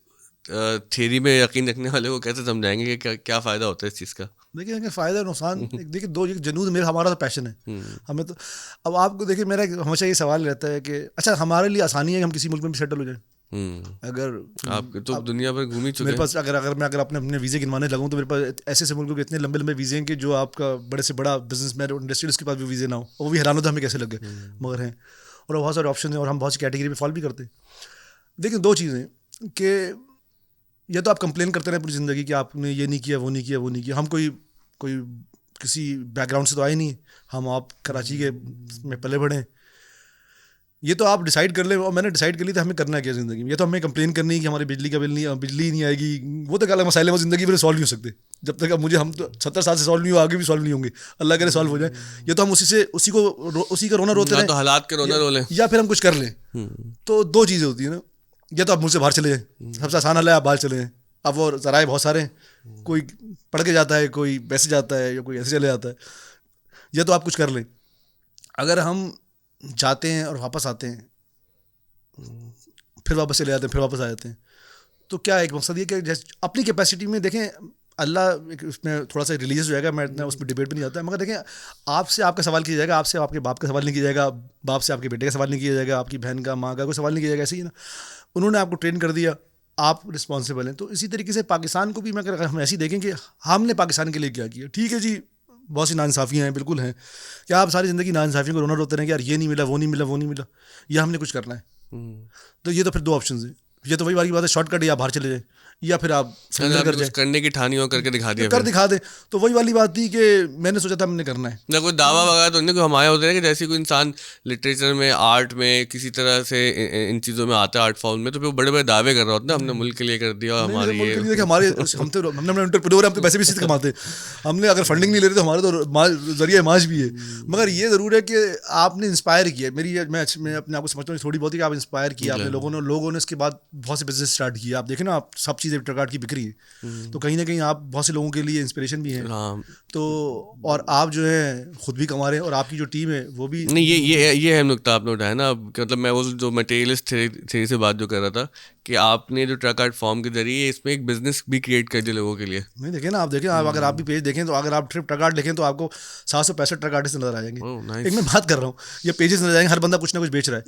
थ्योरी में यकीन रखने वाले को कैसे समझाएंगे कि क्या फ़ायदा होता है इस चीज़ का? देखिए, अगर फ़ायदा नुकसान, देखिए दो जनूद, हमारा तो पैशन है, हमें तो। अब आपको देखिए, मेरा हमेशा ये सवाल रहता है कि अच्छा, हमारे लिए आसानी है कि हम किसी मुल्क में भी सेटल हो जाए। अगर आप तो दुनिया भर घूम ही चुके मेरे पास, अगर मैं अपने वीज़े गिनवाने लगूँ, तो मेरे पास ऐसे मुल्कों के इतने लंबे लंबे वीज़े हैं कि जो आपका बड़े से बड़ा बिजनेसमैन इंडस्ट्रियल के पास भी वीज़े ना हो, और वो भी हैरान होता है हमें कैसे लग गए, मगर हैं। और बहुत सारे ऑप्शन हैं, और हम बहुत सी कैटेगरी में फॉल भी करते हैं। देखिए, दो चीज़ें कि या तो आप कंप्लेन करते रहे पूरी ज़िंदगी कि आपने ये नहीं किया, वो नहीं किया, वो नहीं किया। हम कोई किसी बैकग्राउंड से तो आए नहीं, हम आप कराची के में पले बढ़े। ये तो आप डिसाइड कर ले, और मैंने डिसाइड कर ली था हमें करना क्या ज़िंदगी में। ये तो हमें कंप्लेन करनी है कि हमारी बिजली नहीं आएगी, वो तो अलग मसाइले, वो ज़िंदगी में सॉल्व नहीं हो सकते जब तक। अब हम तो 70 साल से सॉल्व नहीं हो, आगे भी सॉल्व नहीं होंगे, अल्लाह करे सॉल्व हो जाए। ये तो हम उसी का रोना रोते हैं, तो हालात के रोना रो लें, या फिर हम कुछ कर लें। तो दो चीज़ें होती हैं ना, या तो आप मुझसे बाहर चले जाएँ, सबसे आसान हाल है आप बाहर चले जाएँ। अब वो ज़राए बहुत सारे हैं, कोई पढ़ के जाता है, कोई वैसे जाता है, या कोई ऐसे चले जाता है। या तो आप कुछ कर लें। अगर हम जाते हैं और वापस आते हैं, फिर वापस चले जाते हैं, फिर वापस आ जाते हैं, तो क्या एक मकसद ये कि जैसे अपनी कैपेसिटी में देखें, अल्लाह उसमें थोड़ा सा रिलीजियस हो जाएगा, मैं इतना उसमें डिबेट भी नहीं आता है, मगर देखें, आपसे आपका सवाल किया जाएगा, आपसे आपके बाप का सवाल नहीं किया जाएगा, बाप से आपके बेटे का सवाल नहीं किया जाएगा, आपकी बहन का, माँ का कोई सवाल नहीं किया जाएगा। ऐसे ही ना, उन्होंने आपको ट्रेन कर दिया, आप रिस्पॉन्सिबल हैं। तो इसी तरीके से पाकिस्तान को भी, मैं अगर हम ऐसे ही देखें कि हमने पाकिस्तान के लिए क्या किया, ठीक है जी, बहुत सी नाइंसाफ़ियाँ हैं, बिल्कुल हैं। क्या आप सारी ज़िंदगी नाइंसाफ़ियों को रोना रोते रहें कि यार ये नहीं मिला, वो नहीं मिला, वो नहीं मिला, या हमने कुछ करना है? तो ये तो फिर दो ऑप्शन है, ये तो वही वाली बात है, शॉर्टकट, या बाहर चले जाए, या फिर आप कर जाए, करने की ठानी हो करके दिखा दिया, कर दिखा दे। तो वही वाली बात थी कि मैंने सोचा था हमने करना है ना, कोई दावा वगैरह तो नहीं, कोई हमारे होते हैं कि जैसे कोई इंसान लिटरेचर में, आर्ट में, किसी तरह से इन चीज़ों में आता है, आर्ट फॉर्म में, तो फिर बड़े बड़े दावे कर रहा होता है हमने मुल्क के लिए कर दिया, हमारे ये हमने एंटरप्रेन्योर, हम तो पैसे भी इसी से कमाते हैं, हमने अगर फंडिंग नहीं ले रहे तो हमारे तो जरिए माश भी है। मगर ये ज़रूर है कि आपने इंस्पायर किया, मैं अपने आप को समझता हूँ थोड़ी बहुत ही, आप इंस्पायर किया आपने, लोगों ने उसके बाद बहुत से बिजनेस स्टार्ट किया। आप देखें ना, आप सब चीज़ें ट्रक की बिक्री है, तो कहीं ना कहीं आप बहुत से लोगों के लिए इंस्पिरेशन भी हैं। तो और आप जो है खुद भी कमा रहे हैं, और आपकी जो टीम है वो भी नहीं, ये है नुकता आपने उठाया ना। मतलब मैं वो जो मटेरियलिस्ट थ्योरी से बात जो कर रहा था, कि आपने जो ट्रक आर्ट फॉर्म के जरिए इसमें एक बिजनेस भी क्रिएट कर दिया लोगों के लिए। नहीं, देखें ना, आप देखें, अगर आप भी पेज देखें, तो अगर आप ट्रक आर्ट देखें तो आपको 765 ट्रक आर्टिस्ट नजर आ जाएंगे। एक मैं बात कर रहा हूँ, ये पेजेस नजर आएंगे, हर बंदा कुछ ना कुछ बेच रहा है।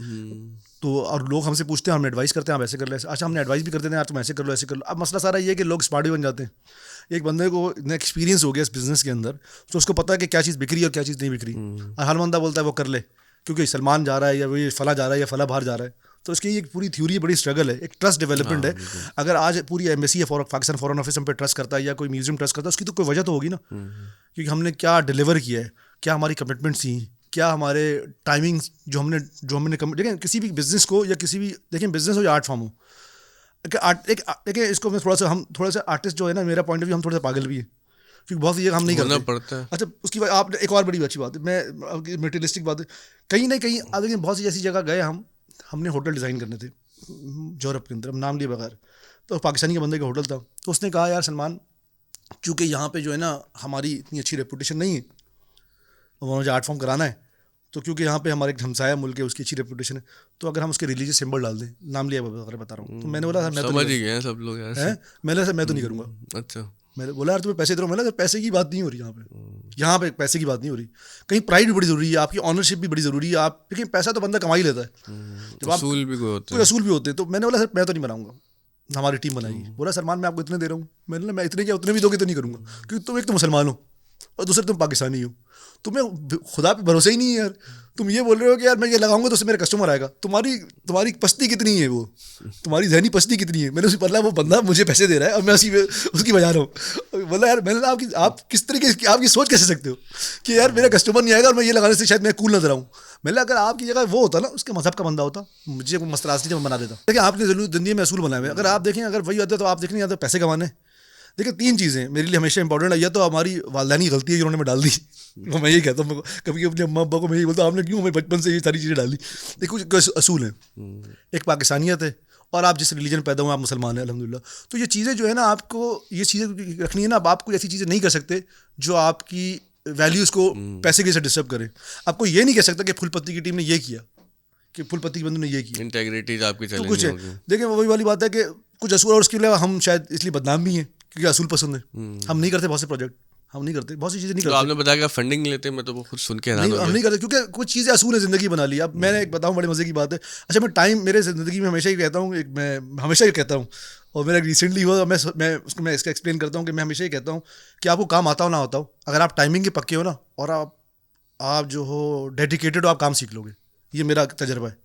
तो और लोग हमसे पूछते हैं, हम एडवाइस करते हैं, आप ऐसे कर ले, अच्छा हमने एडवाइस भी करते हैं यार, तुम ऐसे कर लो, ऐसे कर लो। अब मसला सारा ये है कि लोग स्मार्ट भी बन जाते हैं। एक बंदे को इतना एक्सपीरियंस हो गया इस बिज़नेस के अंदर, तो उसको पता है कि क्या चीज़ बिक रही है और क्या चीज़ नहीं बिक रही। और हर बंदा बोलता है वो कर ले, क्योंकि सलमान जा रहा है, या वो फला जा रहा है, या फला बाहर जा रहा है, तो इसकी एक पूरी थ्योरी बड़ी स्ट्रगल है, एक ट्रस्ट डेवलपमेंट है। अगर आज पूरी एम्बेसी या पाकिस्तान फॉरेन ऑफिस हम पे ट्रस्ट करता है या कोई म्यूजियम ट्रस्ट करता है, उसकी तो कोई वजह तो होगी ना, क्योंकि हमने क्या डिलीवर किया है, क्या हमारी कमिटमेंट्स थी, क्या हमारे टाइमिंग्स जो हमने देखें किसी भी बिजनेस को या किसी भी, देखें बिजनेस हो या आर्ट फॉर्म हो, देखिए इसको मैं थोड़ा सा आर्टिस्ट जो है ना, मेरा पॉइंट ऑफ व्यू हम थोड़ा सा पागल भी है, क्योंकि बहुत सी जगह हम नहीं करते पड़ता है। अच्छा उसकी बात आप एक और बड़ी अच्छी बात है, मैं मटेरियलिस्टिक बात है, कहीं ना कहीं आप देखिए बहुत सी ऐसी जगह गए हमने होटल डिज़ाइन करने थे यूरोप के अंदर, हम नाम लिए बगैर, तो पाकिस्तानी के बंदे का होटल था, तो उसने कहा यार सलमान, चूँकि यहाँ पे जो है ना हमारी इतनी अच्छी रेपुटेशन नहीं है, मुझे आर्ट फॉर्म कराना है, तो क्योंकि यहाँ पे हमारे एक हमसाया मुल्क है, उसकी अच्छी रेपुटेशन है, तो अगर हम उसके रिलीजियस सिंबल डाल दें, नाम लिया बता रहा हूँ, तो मैंने बोला मैं समझ ही गए सब लोग यार, मैं तो नहीं करूँगा। अच्छा, मैंने बोला यार तुम्हें पैसे दे रहा हूँ, मैंने पैसे की बात नहीं हो रही यहाँ पे पैसे की बात नहीं हो रही, कहीं प्राइड भी बड़ी ज़रूरी है, आपकी ऑनरशिप भी बड़ी ज़रूरी है, आप देखिए पैसा तो बंदा कमा ही लेता है, जब आप असूल भी कोई असूल भी होते हैं। तो मैंने बोला सर मैं तो नहीं बनाऊंगा, हमारी टीम बनाएगी। बोला सलमान मैं आपको इतने दे रहा हूँ, मैंने बोला मैं इतने क्या उतने भी दोगे तो नहीं करूँगा, क्योंकि तुम एक तो मुसलमान हो और दूसरे तुम पाकिस्तानी हो, तुम्हें खुदा पे भरोसा ही नहीं है यार, तुम ये बोल रहे हो कि यार मैं ये लगाऊंगा तो उससे मेरा कस्टमर आएगा, तुम्हारी पस्ती कितनी है, वो तुम्हारी जहनी पस्ती कितनी है। मैंने उसे बोला वो बंदा मुझे पैसे दे रहा है और मैं उसकी बजा रहा हूँ। बोला यार मैंने आप किस तरीके की आपकी सोच कैसे सकते हो कि यार मेरा कस्टमर नहीं आएगा और मैं ये लगाने से शायद मैं कूल नजर आऊँ। मैंने अगर आपकी जगह वो होता ना, उसके मजहब का बंदा होता, मुझे मस्तराज नहीं बना देता। देखिए आपने जरूर जिंदगी में असूल बनाए हुए, अगर आप देखें अगर वही होता तो आप देखने नहीं आता पैसे कमाने। देखिए 3 चीज़ें मेरे लिए हमेशा इंपॉर्टेंट है, या तो हमारी वालदानी गलती है जिन्होंने मैं डाल दी, वो मैं यही कहता हूँ, कभी अपने अम्मा अब्बा को मैं यही बोलता हूँ आपने क्यों हमें बचपन से ये सारी चीज़ें डाली। देखो कुछ असूल हैं, एक पाकिस्तानियत है और आप जिस रिलीजन पैदा हुए आप मुसलमान हैं अल्हम्दुलिल्लाह। तो ये चीज़ें जो है ना आपको ये चीज़ें रखनी है ना, आप कोई ऐसी चीज़ें नहीं कर सकते जो आपकी वैल्यूज़ को पैसे के से डिस्टर्ब करे। आपको ये नहीं कह सकता कि फुलपत्ती की टीम ने ये किया, कि फुलपत्ती के बंदों ने ये किया, इंटेग्रिटी आपकी तो कुछ है। देखिए वही वाली बात है कि कुछ असूल, और उसके अलावा हम शायद इसलिए बदनाम भी हैं क्योंकि असूल पसंद है, हम नहीं करते बहुत से प्रोजेक्ट, हम नहीं करते बहुत सी चीज़ें नहीं करते। तो आपने बताया कि फंडिंग लेते, मैं तो वो खुद सुन के नहीं, हम नहीं करते क्योंकि कुछ चीज़ें असूल है, ज़िंदगी बना ली। अब मैंने एक बताऊँ बड़े मज़े की बात है, अच्छा मैं टाइम मेरे ज़िंदगी में हमेशा ही कहता हूँ, मैं हमेशा ही कहता हूँ, और मेरा रिसेंटली हुआ, मैं इसका एक्सप्लेन करता हूँ कि मैं हमेशा ही कहता हूँ कि आपको काम आता हो ना आता हो, अगर आप टाइमिंग के पक्के हो ना और आप जो हो डेडिकेटेड हो, आप काम सीख लोगे। ये मेरा तजर्बा है।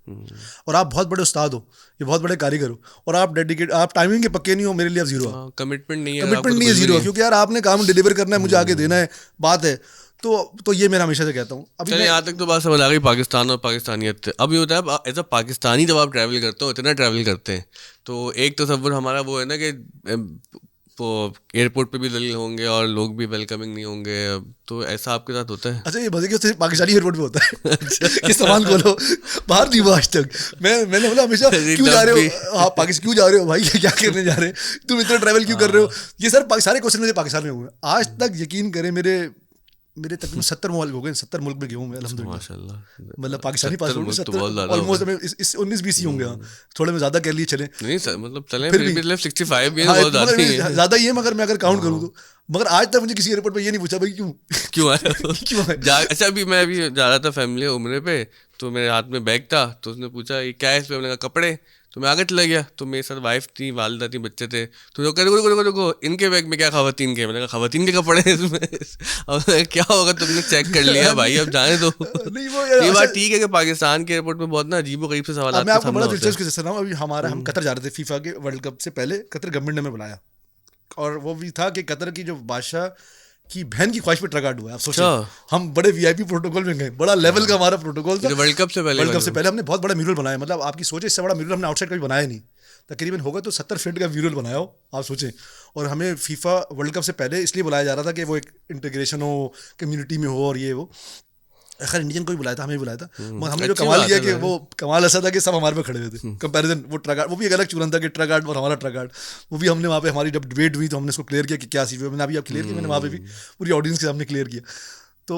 और आप बहुत बड़े उस्ताद हो, ये बहुत बड़े कारीगर हो, और आप टाइमिंग के पक्के नहीं हो, मेरे लिए आप जीरो हो। कमिटमेंट नहीं है जीरो, क्योंकि यार आपने काम डिलीवर करना है, मुझे आगे देना है, बात है। तो ये मैं हमेशा से कहता हूँ। अभी यहाँ तक तो बात समझ आ गई पाकिस्तान और पाकिस्तानियत। अब ये होता है एज अ पाकिस्तानी जब आप ट्रैवल करते हो, इतना ट्रैवल करते हैं, तो एक तसव्वुर हमारा वो है ना कि तो एयरपोर्ट पे भी दलील होंगे और लोग भी वेलकमिंग नहीं होंगे, तो ऐसा आपके साथ होता है? अच्छा ये बताइए पाकिस्तानी एयरपोर्ट पे होता है कि सामान खोलो, बाहर नहीं हुआ आज तक। मैंने बोला हमेशा क्यों जा रहे हो आप पाकिस्तान, क्यों जा रहे हो भाई, क्या करने जा रहे हैं तुम, इतना ट्रैवल क्यों कर रहे हो? ये सर सारे क्वेश्चन मुझे पाकिस्तान में हुए आज तक। यकीन करें मेरे तकरीबन 70 मुल्क हो गए, 70 मुल्क में गया हूँ मैं अल्हम्दुलिल्लाह, माशाल्लाह। मतलब पाकिस्तानी पासपोर्ट 70 ऑलमोस्ट 19-20 ही होंगे, थोड़े में ज़्यादा कह लिए चले, नहीं सर मतलब चले फिर भी 65 भी बहुत ज़्यादा ही है, मगर मैं अगर काउंट करूँ तो। मगर आज तक मुझे किसी एयरपोर्ट पे ये नहीं पूछा भाई क्यों आया। अच्छा अभी मैं अभी जा रहा था फैमिली उम्रे पे, तो मेरे हाथ में बैग था, तो उसने पूछा ये क्या है इस पे, मैंने कहा कपड़े, तो मैं आगे चला गया, तो मेरे साथ वाइफ थी, वालिदा थी, बच्चे थे, तो जो रुको इनके बैग में क्या खवातीन के, मैंने कहा खवातीन के कपड़े हैं इसमें। अब क्या होगा, तुमने चेक कर लिया भाई, अब जाने दो। ये बात ठीक है कि पाकिस्तान के एयरपोर्ट में बहुत ना अजीबो-गरीब से सवाल आते हैं। मैं आपको बड़ा दिलचस्प किस्सा सुनाऊं, अभी हम कतर जा रहे थे फीफा के वर्ल्ड कप से पहले, कतर गवर्नमेंट ने हमें बुलाया, और वो भी था कि कतर की जो बादशाह की बहन की ख्वाहिश पे ट्रक हुआ है। आप सोचें हम बड़े वीआईपी प्रोटोकॉल में गए, बड़ा लेवल का हमारा प्रोटोकॉल था। वर्ल्ड कप से पहले हमने बहुत बड़ा म्यूरल बनाया, मतलब आपकी सोचे इससे बड़ा म्यूरल हमने आउटसाइड कभी बनाया नहीं, तकरीबन होगा तो 70 फीट का म्यूरल बनाया हो, आप सोचें। और हमें फीफा वर्ल्ड कप से पहले इसलिए बुलाया जा रहा था कि वो एक इंटीग्रेशन हो, कम्युनिटी में हो, और ये वो खैर इंडियन को भी बुलाया था, हमें भी बुलाया था, मगर हमने जो कमाल किया कि वो कमाल ऐसा था कि सब हमारे पे खड़े हुए थे। कंपैरिजन वो ट्रक गार्ड, वो भी एक अलग चुरन था कि ट्रक गार्ड और हमारा ट्रक गार्ड, वो भी हमने वहाँ पे हमारी जब डिबेट हुई तो हमने उसको क्लियर किया कि क्या सी, मैंने अभी आप क्लियर किया, मैंने वहाँ पे भी पूरी ऑडियंस के सामने क्लियर किया। तो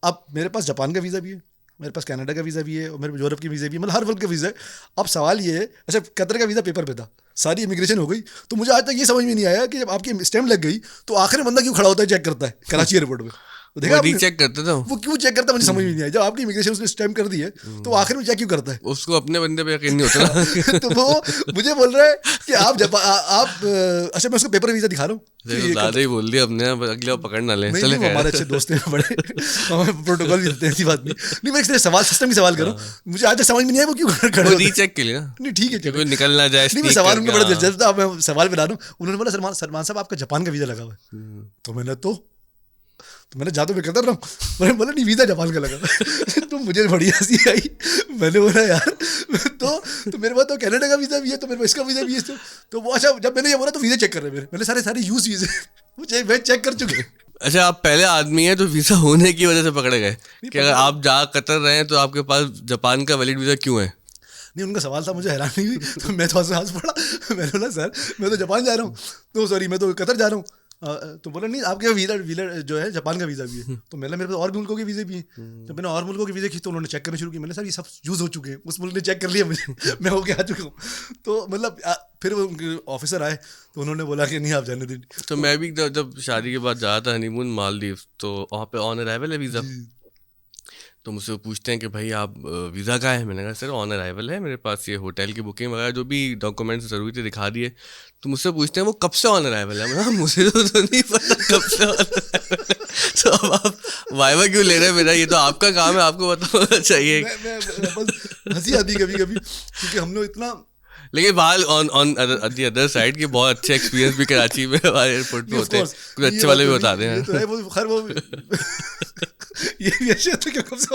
अब मेरे पास जापान का वीज़ा भी है, मेरे पास कनाडा का वीज़ा भी है, और मेरे पास यूरोप की वीज़ा भी है, मतलब हर वर्ल्ड का वीज़ा है। अब सवाल ये है, अच्छा कतर का वीज़ा पेपर पे था, सारी इमिग्रेशन हो गई, तो मुझे आज तक ये समझ में नहीं आया कि जब आपकी स्टैम्प लग गई तो आखिर बंदा क्यों खड़ा होता है, चेक करता है कराची एयरपोर्ट पे। देखा आपने? रीचेक करता था वो क्यों चेक करता है मुझे समझ में नहीं आया। जब आपकी इमिग्रेशन उसने स्टैम्प कर दी है तो आखिर में चेक क्यों करता है? उसको अपने बंदे पे यकीन नहीं होता ना। तो वो मुझे बोल रहा है कि आप जब आप अच्छा मैं उसको पेपर वीजा दिखा रहा हूँ। ज्यादा ही बोल दिया अपने, अगले बार पकड़ ना ले। नहीं चले नहीं, वो हमारे अच्छे दोस्त हैं बड़े, हमें प्रोटोकॉल भी देते हैं, ऐसी बात नहीं। नहीं मैं इसलिए सवाल सिस्टम की सवाल करूँ, मुझे आज तक समझ में नहीं आया वो क्यों खड़े वो होते हैं। रीचेक के लिए ना, नहीं ठीक है कि चलो। कोई निकल ना जाए नहीं मैं sneak सवाल करके, उनका बड़ा हाँ। दिलचस्प था, मैं सवाल बता रहा हूँ। उन्होंने बोला सलमान सलमान साहब आपका जापान का वीजा लगा हुआ है। तो मैंने तो मैंने जादू में करता रहा हूँ। मैंने बोला नहीं वीजा जापान का लगा हुआ है। तो मुझे बड़ी हंसी आई। मैंने बोला यार तो मेरे पास तो कनाडा का वीजा भी है, तो मेरे पास इसका वीजा भी है। तो वो अच्छा जब मैंने ये बोला तो वीजा चेक कर रहे हैं मैंने सारे यूज वीजे मुझे मैं चेक कर चुके। अच्छा, आप पहले आदमी हैं तो वीजा होने की वजह से पकड़े गए कि अगर आप जा कतर रहे हैं तो आपके पास जापान का वैलिड वीजा क्यों है? नहीं उनका सवाल था, मुझे हैरानी हुई। तो मैं तो हंस पड़ा। मैंने बोला सर मैं तो जापान जा रहा हूँ, तो सॉरी मैं तो कतर जा रहा हूँ। तो बोला नहीं आपके वीजा वीजा जो है जापान का वीज़ा भी है। तो मेरे पास और भी मुल्कों के वीज़े भी हैं। जब मैंने और मुल्कों के वीज़े खींचे तो उन्होंने चेक करना शुरू किया। मैंने सर ये सब यूज़ हो चुके हैं, उस मुल्क ने चेक कर लिया मुझे, मैं होके आ चुका हूँ। तो मतलब फिर वो ऑफिसर आए तो उन्होंने बोला कि नहीं आप जाने दीजिए। तो मैं भी जब शादी के बाद जाया था हनीमून मालदीव, तो वहाँ पे ऑन अराइवल है वीज़ा। तो मुझसे वो पूछते हैं कि भाई आप वीज़ा का है? मैंने कहा सर ऑन अराइवल है, मेरे पास ये होटल की बुकिंग वगैरह जो भी डॉक्यूमेंट्स ज़रूरी थे दिखा दिए। तो मुझसे पूछते हैं वो कब से ऑन अराइवल है? मैंने कहा मुझे तो नहीं पता कब से ऑन अराइवल है। तो अब आप वाइवा क्यों ले रहे हैं मेरा? ये तो आपका काम है, आपको बताना चाहिए। मैं बस हंसी आती कभी कभी क्योंकि हम लोग इतना। लेकिन बाहर ऑन दी अदर साइड के बहुत अच्छे एक्सपीरियंस भी कराची में हमारे एयरपोर्ट पे होते हैं, कुछ अच्छे वाले भी बताते हैं। ये तो है वो खैर वो ये भी अच्छे थे कि कब से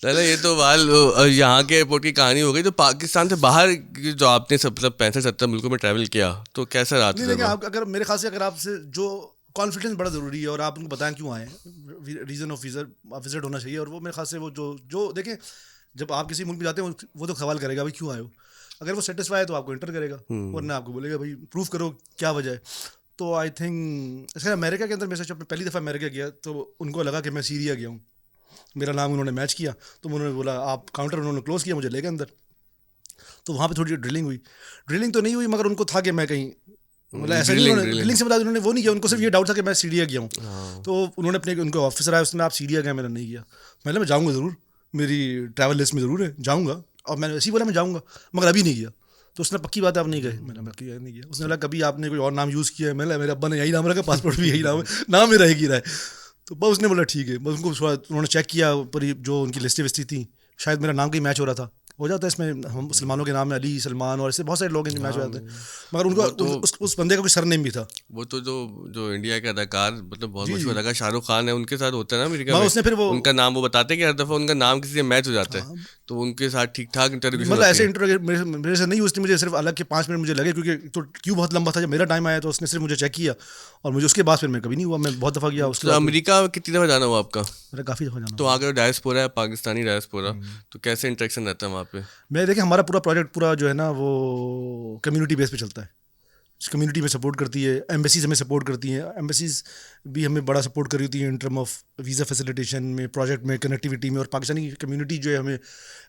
चलो ये तो बाल यहाँ के एयरपोर्ट की कहानी हो गई। तो पाकिस्तान से बाहर जो आपने मतलब 65-70 मुल्कों में ट्रैवल किया तो कैसा रहा? नहीं लेकिन आप अगर मेरे ख्याल से अगर आपसे जो कॉन्फिडेंस बड़ा ज़रूरी है और आप उनको बताएं क्यों आए, रीज़न ऑफ विजिट होना चाहिए। और वो मेरे ख्याल से वो जो देखें जब आप किसी मुल्क में जाते हैं वो तो सवाल करेगा भाई क्यों आए हो। अगर वो सेटिस्फाई है तो आपको इंटर करेगा, वरना आपको बोलेगा भाई प्रूफ करो क्या वजह है। तो आई थिंक इसका अमेरिका के अंदर मेरे से पहली दफ़ा अमेरिका गया तो उनको लगा कि मैं सीरिया गया हूँ। मेरा नाम उन्होंने मैच किया तो उन्होंने बोला आप काउंटर, उन्होंने क्लोज़ किया, मुझे ले गए अंदर। तो वहाँ पे थोड़ी ड्रिलिंग हुई। ड्रिलिंग तो नहीं हुई मगर उनको था कि मैं कहीं मतलब ऐसा नहीं, ड्रिलिंग से बता उन्होंने वो नहीं किया, उनको सिर्फ ये डाउट था कि मैं सीरिया गया हूँ। तो उन्होंने अपने उनके ऑफिसर आए, उसमें आप सीरिया गए? मैंने नहीं किया। मैं जाऊँगा ज़रूर, मेरी ट्रैवल लिस्ट में ज़रूर है, जाऊँगा। और मैंने ऐसे ही बोला मैं जाऊँगा मगर अभी नहीं किया। तो उसने पक्की बात है आप नहीं गए? मैंने नहीं किया। उसने बोला कभी आपने कोई और नाम यूज़ किया है? मैंने मेरे अब्बा ने यही नाम रखा, पासपोर्ट भी यही नाम है, नाम मेरा एक ही रहा है। तो बस उसने बोला ठीक है। बस उनको उन्होंने चेक किया पर जो उनकी लिस्टें विस्टें थी, शायद मेरा नाम कहीं मैच हो रहा था, हो जाता है इसमें हम मुसलमानों के नाम में अली, सलमान और ऐसे बहुत सारे लोग हैं मैच हो जाते हैं। मगर उनको तो, उस बंदे का कोई सरनेम भी था। वो तो जो इंडिया के अदाकार मतलब बहुत मशहूर अदाकार शाहरुख खान है, उनके साथ होता है ना अमेरिका में। उसने फिर वो उनका नाम वो बताते हैं कि हर दफ़ा उनका नाम किसी से मैच हो जाता है, तो उनके साथ ठीक ठाक इंटरव्यू मतलब ऐसे मेरे से नहीं हुई। उसने मुझे सिर्फ अलग के 5 मिनट मुझे लगे क्योंकि तो क्यों बहुत लंबा था। जब मेरा टाइम आया तो उसने सिर्फ मुझे चेक किया और मुझे उसके बाद फिर मैं कभी नहीं हुआ। मैं बहुत दफ़ा गया उसके। अमेरिका कितनी दफ़ा जाना हुआ आपका? मेरा काफ़ी दफ़ा जाना। तो अगर डायस्पोरा है, पाकिस्तानी डायस्पोरा, तो कैसे इंटरेक्शन रहता है वहाँ पे? मैं देखिए हमारा पूरा प्रोजेक्ट पूरा जो है ना वो कम्युनिटी बेस पे चलता है। कम्युनिटी में सपोर्ट करती है, एम्बेसीज हमें सपोर्ट करती हैं। एम्बेसीज भी हमें बड़ा सपोर्ट कर रही होती है in term of visa facilitation में, प्रोजेक्ट में, कनेक्टिविटी में। और पाकिस्तानी कम्युनिटी जो है हमें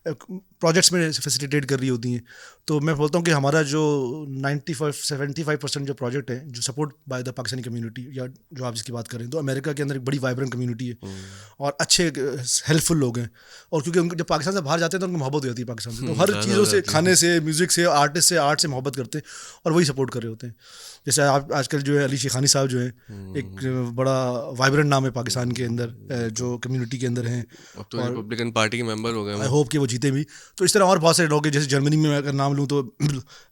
प्रोजेक्ट्स में फैसिलिटेट कर रही होती हैं। तो मैं बोलता हूँ कि हमारा जो 95-75% जो प्रोजेक्ट है जो support by the Pakistani community, या जो आप जिसकी बात करें, तो अमेरिका के अंदर एक बड़ी वाइब्रेंट कम्युनिटी है और अच्छे हेल्पफुल लोग हैं। और क्योंकि उनके जब पाकिस्तान से बाहर जाते हैं तो उनको मोहब्बत हो जाती है पाकिस्तान से, तो हर चीज़ों से, खाने से, म्यूज़िक से, आर्टिस्ट से, आर्ट से मोहब्बत करते हैं और वही सपोर्ट कर रहे होते हैं। जैसे आप आजकल जो है अली शेखानी साहब जो हैं, एक बड़ा वाइब्रेंट नाम है पाकिस्तान के अंदर जो कम्युनिटी के अंदर हैं। अब तो रिपब्लिकन पार्टी के मेंबर हो गए। आई होप कि वो जीते भी। तो इस तरह और बहुत सारे लोग हैं। जैसे जर्मनी में अगर नाम लूँ तो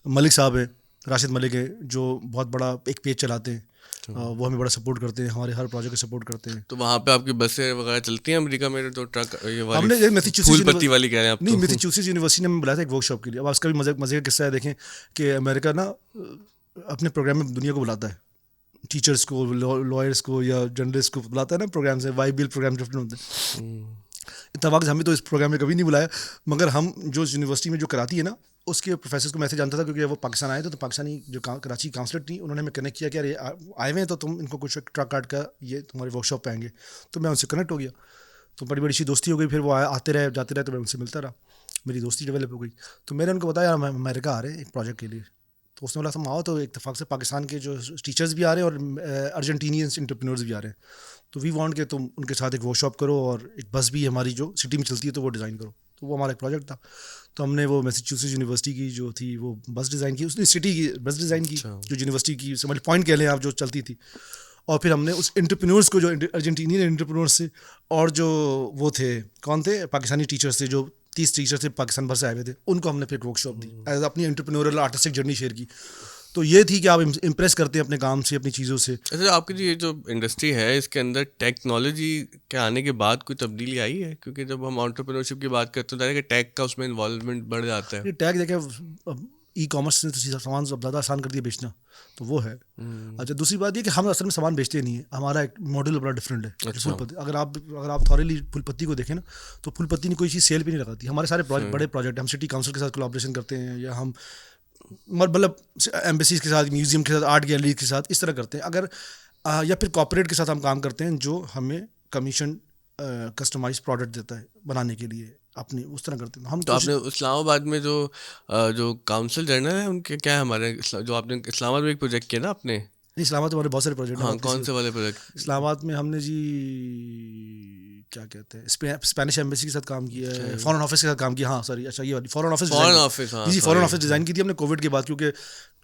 मलिक साहब हैं, राशिद मलिक है, जो बहुत बड़ा एक पेज चलाते हैं। वो हमें बड़ा सपोर्ट करते हैं, हमारे हर प्रोजेक्ट को सपोर्ट करते हैं। तो वहाँ पे आपकी बसें वगैरह चलती हैं अमेरिका में? तो ट्रक ये वाली हमने फूल पत्ती वाली कह रहे हैं आप? नहीं, मैसाचुसेट्स यूनिवर्सिटी ने हमें बुलाया था एक वर्कशॉप के लिए। अब उसका भी मज़े का किस्सा है। देखें कि अमेरिका ना अपने प्रोग्राम में दुनिया को बुलाता है, टीचर्स को, लॉयर्स को या जर्नलिस्ट को बुलाता है ना प्रोग्राम से। वाई बिल प्रोग्राम डिफरेंट होते हैं। इतना वक्त हमें तो इस प्रोग्राम में कभी नहीं बुलाया, मगर हम जो यूनिवर्सिटी में जो कराती है ना उसके प्रोफेसर को मैसेज जानता था क्योंकि वो पाकिस्तान आए थे। तो पाकिस्तानी जो कराची काउंसलर थी उन्होंने हमें कनेक्ट किया कि अरे आए हुए हैं तो तुम इनको कुछ ट्रक काट का ये तुम्हारे वर्कशॉप पे आएंगे। तो मैं उनसे कनेक्ट हो गया, तो बड़ी बड़ी सी दोस्ती हो गई। फिर वो आते रहे जाते रहे तो मैं उनसे मिलता रहा, मेरी दोस्ती डेवलप हो गई। तो मैंने उनको बताया हम अमेरिका आ रहे हैं एक प्रोजेक्ट के लिए। तो उसने बोला तुम आओ, तो इत्तेफाक से पाकिस्तान के जो टीचर्स भी आ रहे हैं और अर्जेंटीनियंस एंटरप्रेन्योर्स भी आ रहे हैं, तो वी वांट के तुम उनके साथ एक वर्कशॉप करो और एक बस भी हमारी जो सिटी में चलती है तो वो डिज़ाइन करो। तो वो हमारा एक प्रोजेक्ट था। तो हमने वो मैसाचुसेट्स यूनिवर्सिटी की जो थी वो बस डिज़ाइन की, उसने सिटी की बस डिज़ाइन की जो यूनिवर्सिटी की समझ पॉइंट कह लें आप, जो चलती थी। और फिर हमने उस एंटरप्रेन्योर्स को, जो अर्जेंटीनियन एंटरप्रेन्योर्स से, और जो वो थे कौन थे, पाकिस्तानी टीचर्स थे, जो 30 टीचर्स थे पाकिस्तान भर से आए हुए थे, उनको हमने फिर वर्कशॉप दी, एज अपनी एंटरप्रेन्योरल आर्टिस्टिक जर्नी शेयर की। तो ये थी कि आप इम्प्रेस करते हैं अपने काम से, अपनी चीज़ों से। अच्छा, आपकी जो ये जो इंडस्ट्री है इसके अंदर टेक्नोलॉजी के आने के बाद कोई तब्दीली आई है? क्योंकि जब हम एंटरप्रेन्योरशिप की बात करते हैं तो टेक का उसमें इन्वॉल्वमेंट बढ़ जाता है। ये टैग देखे, ई कॉमर्स ने तो सामान अब ज़्यादा आसान कर दिया बेचना, तो वो है। अच्छा, दूसरी बात ये कि हम असल में सामान बेचते नहीं है, हमारा एक मॉडल बड़ा डिफरेंट है। अच्छा। फूलपत्ती, अगर आप थॉरली फूलपत्ती को देखें ना, तो फूलपत्ती ने कोई चीज़ सेल पे नहीं लगाती। हमारे सारे बड़े प्रोजेक्ट, हम सिटी काउंसिल के साथ कोलैबोरेशन करते हैं, या हम मतलब एम्बेसीज के साथ, म्यूजियम के साथ, आर्ट गैलरी के साथ इस तरह करते हैं। अगर या फिर कॉर्पोरेट के साथ हम काम करते हैं जो हमें कमीशन कस्टमाइज प्रोडक्ट देता है बनाने के लिए, अपनी उस तरह करते हैं हम। तो आपने इस्लामाबाद में जो काउंसिल जनरल है उनके क्या है, हमारे जो आपने इस्लामाबाद में एक प्रोजेक्ट किया ना आपने? इस्लामाबाद में हमारे बहुत सारे प्रोजेक्ट हाँ, हैं। कौन से वाले प्रोजेक्ट? इस्लामाबाद में हमने जी क्या कहते हैं, स्पेनिश एम्बेसी के साथ काम किया है, फॉरेन ऑफिस के साथ काम किया। हाँ सॉरी, अच्छा ये वाली फॉरेन ऑफिस, हाँ, जी फॉरेन ऑफिस डिज़ाइन की थी हमने कोविड के बाद, क्योंकि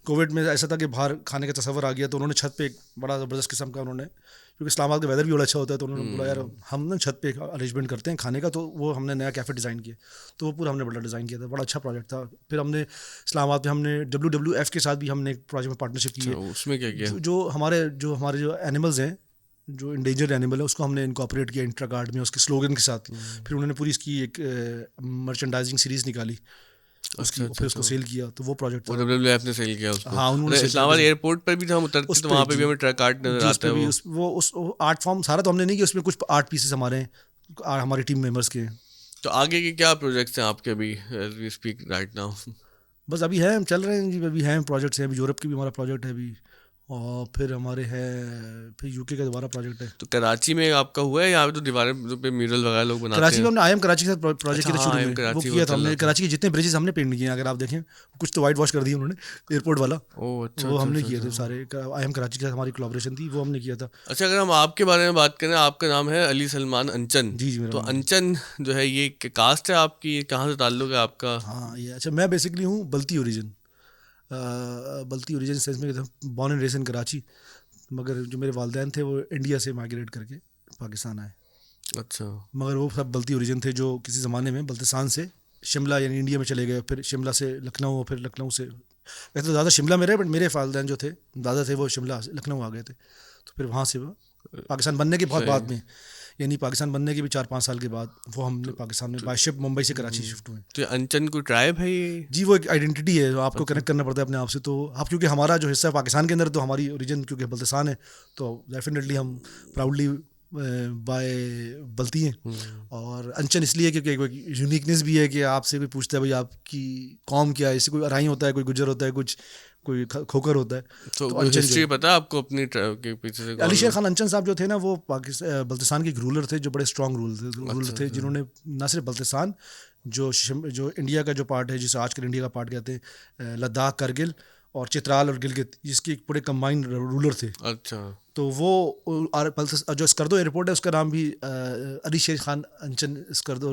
कोविड में ऐसा था कि बाहर खाने का तस्वर आ गया, तो उन्होंने छत पे एक बड़ा ज़बरदस्त किस्म का, उन्होंने, क्योंकि इस्लामाबाद का वेदर भी बड़ा अच्छा होता है, तो उन्होंने बोला यार हम ना छत पे अरेंजमेंट करते हैं खाने का, तो वो हमने नया कैफ़े डिज़ाइन किया। तो वो पूरा हमने बड़ा डिज़ाइन किया था, बड़ा अच्छा प्रोजेक्ट था। फिर हमने इस्लामाबाद में हमने WWF के साथ भी हमने एक प्रोजेक्ट में पार्टनरशिप की है। उसमें क्या किया? जो हमारे जो एनिमल्स हैं, जो इंडेंजर्ड एनिमल है, उसको हमने इनकॉर्पोरेट किया इंट्रा कार्ड में, उसके स्लोगन के साथ। फिर उन्होंने पूरी इसकी एक मर्चेंडाइजिंग सीरीज़ निकाली उसकी, फिर उसको सेल किया, तो वो प्रोजेक्ट था। WWF ने सेल किया उसको। हाँ, उन्होंने इस्लामाबाद एयरपोर्ट पर भी जब हम उतरते तो वहाँ पे भी हमें ट्रक आर्ट नजर आता है। वो उस आर्ट फॉर्म सारा तो हमने नहीं किया, उसमें कुछ आर्ट पीसेस हमारे हैं, हमारी टीम मेंबर्स के। तो आगे के क्या प्रोजेक्ट्स हैं आपके अभी, as we speak right now? बस अभी है, हम चल रहे हैं जी, अभी हैं प्रोजेक्ट्स हैं। अभी यूरोप की भी हमारा प्रोजेक्ट है अभी, और फिर हमारे हैं, फिर यूके का दोबारा प्रोजेक्ट है। तो कराची में आपका हुआ है? यहाँ पे तो दीवारें पे म्यूरल वगैरह लोग बनाते हैं। कराची में हमने IIM कराची के साथ प्रोजेक्ट किया था शुरू में, वो कराची किया था हमने। कराची के जितने ब्रिजेस हमने पेंट किए हैं, अगर आप देखें, कुछ तो वाइट वॉश कर दिए उन्होंने, एयरपोर्ट वाला। ओह अच्छा, वो हमने किए थे सारे। IIM कराची के साथ हमारी कोलैबोरेशन थी, वो हमने किया था। अच्छा, अगर हम आपके बारे में बात करें, आपका नाम है अली सलमान अंचन। जी जी, तो अंचन जो है ये कास्ट है आपकी, कहाँ से ताल्लुक है आपका? हाँ ये, अच्छा मैं बेसिकली हूँ Balti origin. Balti origin sense में बॉर्न एंड रेज इन कराची, मगर जो मेरे वालिदैन थे वो इंडिया से माइग्रेट करके पाकिस्तान आए। अच्छा। मगर वो सब बल्ती ओरिजिन थे, जो किसी ज़माने में बल्तिस्तान से शिमला यानी इंडिया में चले गए, फिर शिमला से लखनऊ, फिर लखनऊ से, वैसे तो ज़्यादा शिमला में रहे, बट मेरे वालिदैन जो थे, दादा थे, वो शिमला से लखनऊ आ गए थे। तो फिर वहाँ से वो पाकिस्तान बनने के बहुत बाद में, यानी पाकिस्तान बनने के भी 4-5 साल के बाद, वो हमने पाकिस्तान में बाय शिप मुंबई से कराची शिफ्ट हुए। तो अंचन कोई ट्राइब है ये? जी, वो एक आइडेंटिटी है, आपको कनेक्ट करना पड़ता है अपने आप से। तो आप, क्योंकि हमारा जो हिस्सा है पाकिस्तान के अंदर, तो हमारी ओरिजिन क्योंकि बल्तिस्तान है, तो डेफिनेटली हम प्राउडली बाय बल्ती हैं। और अंचन इसलिए क्योंकि कोई यूनिकनेस भी है कि आपसे भी पूछता है भाई आपकी कौम क्या है, इससे कोई अराई होता है, कोई गुजर होता है, कोई खोकर होता है। तो हिस्ट्री पता है आपको अपनी के पीछे से? अली शेर खान अंचन साहब जो थे ना, वो पाकिस्तान बल्तिस्तान के एक रूलर थे, जो बड़े स्ट्रॉन्ग रूलर थे, जिन्होंने न सिर्फ बल्तिस्तान, जो इंडिया का जो पार्ट है, जिसे आजकल इंडिया का पार्ट कहते हैं, लद्दाख, करगिल और चित्राल और गिलगित, जिसके एक बड़े कंबाइंड रूलर थे। अच्छा। तो वो जो स्कर्दो एयरपोर्ट है, उसका नाम भी अली शेर खान अंचन स्कर्दो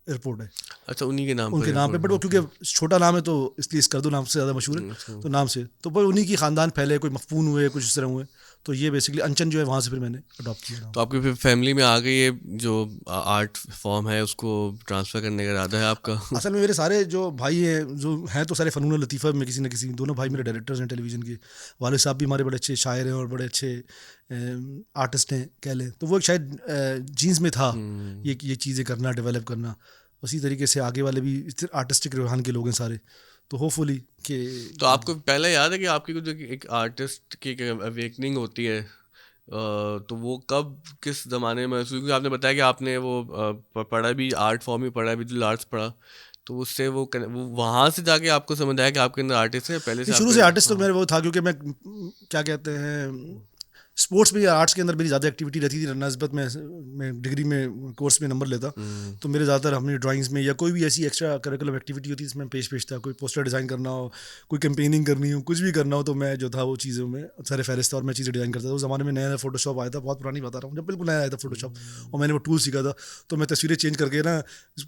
एयरपोर्ट है। अच्छा, उनके नाम पे, बट वो क्योंकि छोटा नाम है तो इसलिए स्कर्दो नाम से ज़्यादा मशहूर है, तो नाम से तो वो उन्हीं की ख़ानदान फैले, कोई मखफून हुए, कुछ इस तरह हुए। तो ये बेसिकली अंचन जो है, वहाँ से फिर मैंने अडॉप्ट किया। तो आपकी फिर फैमिली में आ गई ये जो आर्ट फॉर्म है, उसको ट्रांसफ़र करने का इरादा है आपका? असल में मेरे सारे जो भाई हैं, जो हैं तो सारे फ़नून लतीफ़ा में किसी न किसी, दोनों भाई मेरे डायरेक्टर्स हैं टेलीविज़न के। वालिद साहब भी हमारे बड़े अच्छे शायर हैं और बड़े अच्छे आर्टिस्ट हैं कह लें। तो वो शायद जीन्स में था ये चीज़ें करना, डेवलप करना। उसी तरीके से आगे वाले भी आर्टिस्टिक रुझान के लोग हैं सारे, तो होपफुली कि। तो आपको पहले याद है कि आपकी कुछ एक आर्टिस्ट की अवेकनिंग होती है, तो वो कब, किस ज़माने में? क्योंकि आपने बताया कि आपने वो पढ़ा भी, आर्ट फॉर्म ही पढ़ा, विजुअल आर्ट्स पढ़ा, तो उससे वो वहाँ से जाके आपको समझ आया कि आपके अंदर आर्टिस्ट है? पहले से शुरू से आर्टिस्ट तो मेरे वो था, क्योंकि मैं क्या कहते हैं, स्पोर्ट्स में या आर्ट्स के अंदर मेरी ज़्यादा एक्टिविटी रहती थी नस्बत मैं डिग्री में कोर्स में नंबर लेता, तो मेरे ज़्यादातर हमने ड्राइंग्स में या कोई भी ऐसी एक्स्ट्रा करिकुलम एक्टिविटी होती जिसमें पेश था, कोई पोस्टर डिज़ाइन करना हो, कोई कैंपेनिंग करनी हो, कुछ भी करना हो, तो मैं जो था वो चीज़ों में सारे फहरिस्त और मैं चीज़ें डिज़ाइन करता था। उस ज़माने में नया नया फोटोशॉप आया था, बहुत पुरानी बता रहा हूँ, जब बिल्कुल नया आया था फोटोशॉप, और मैंने वो टूल सीखा था। तो मैं तस्वीरें चेंज करके ना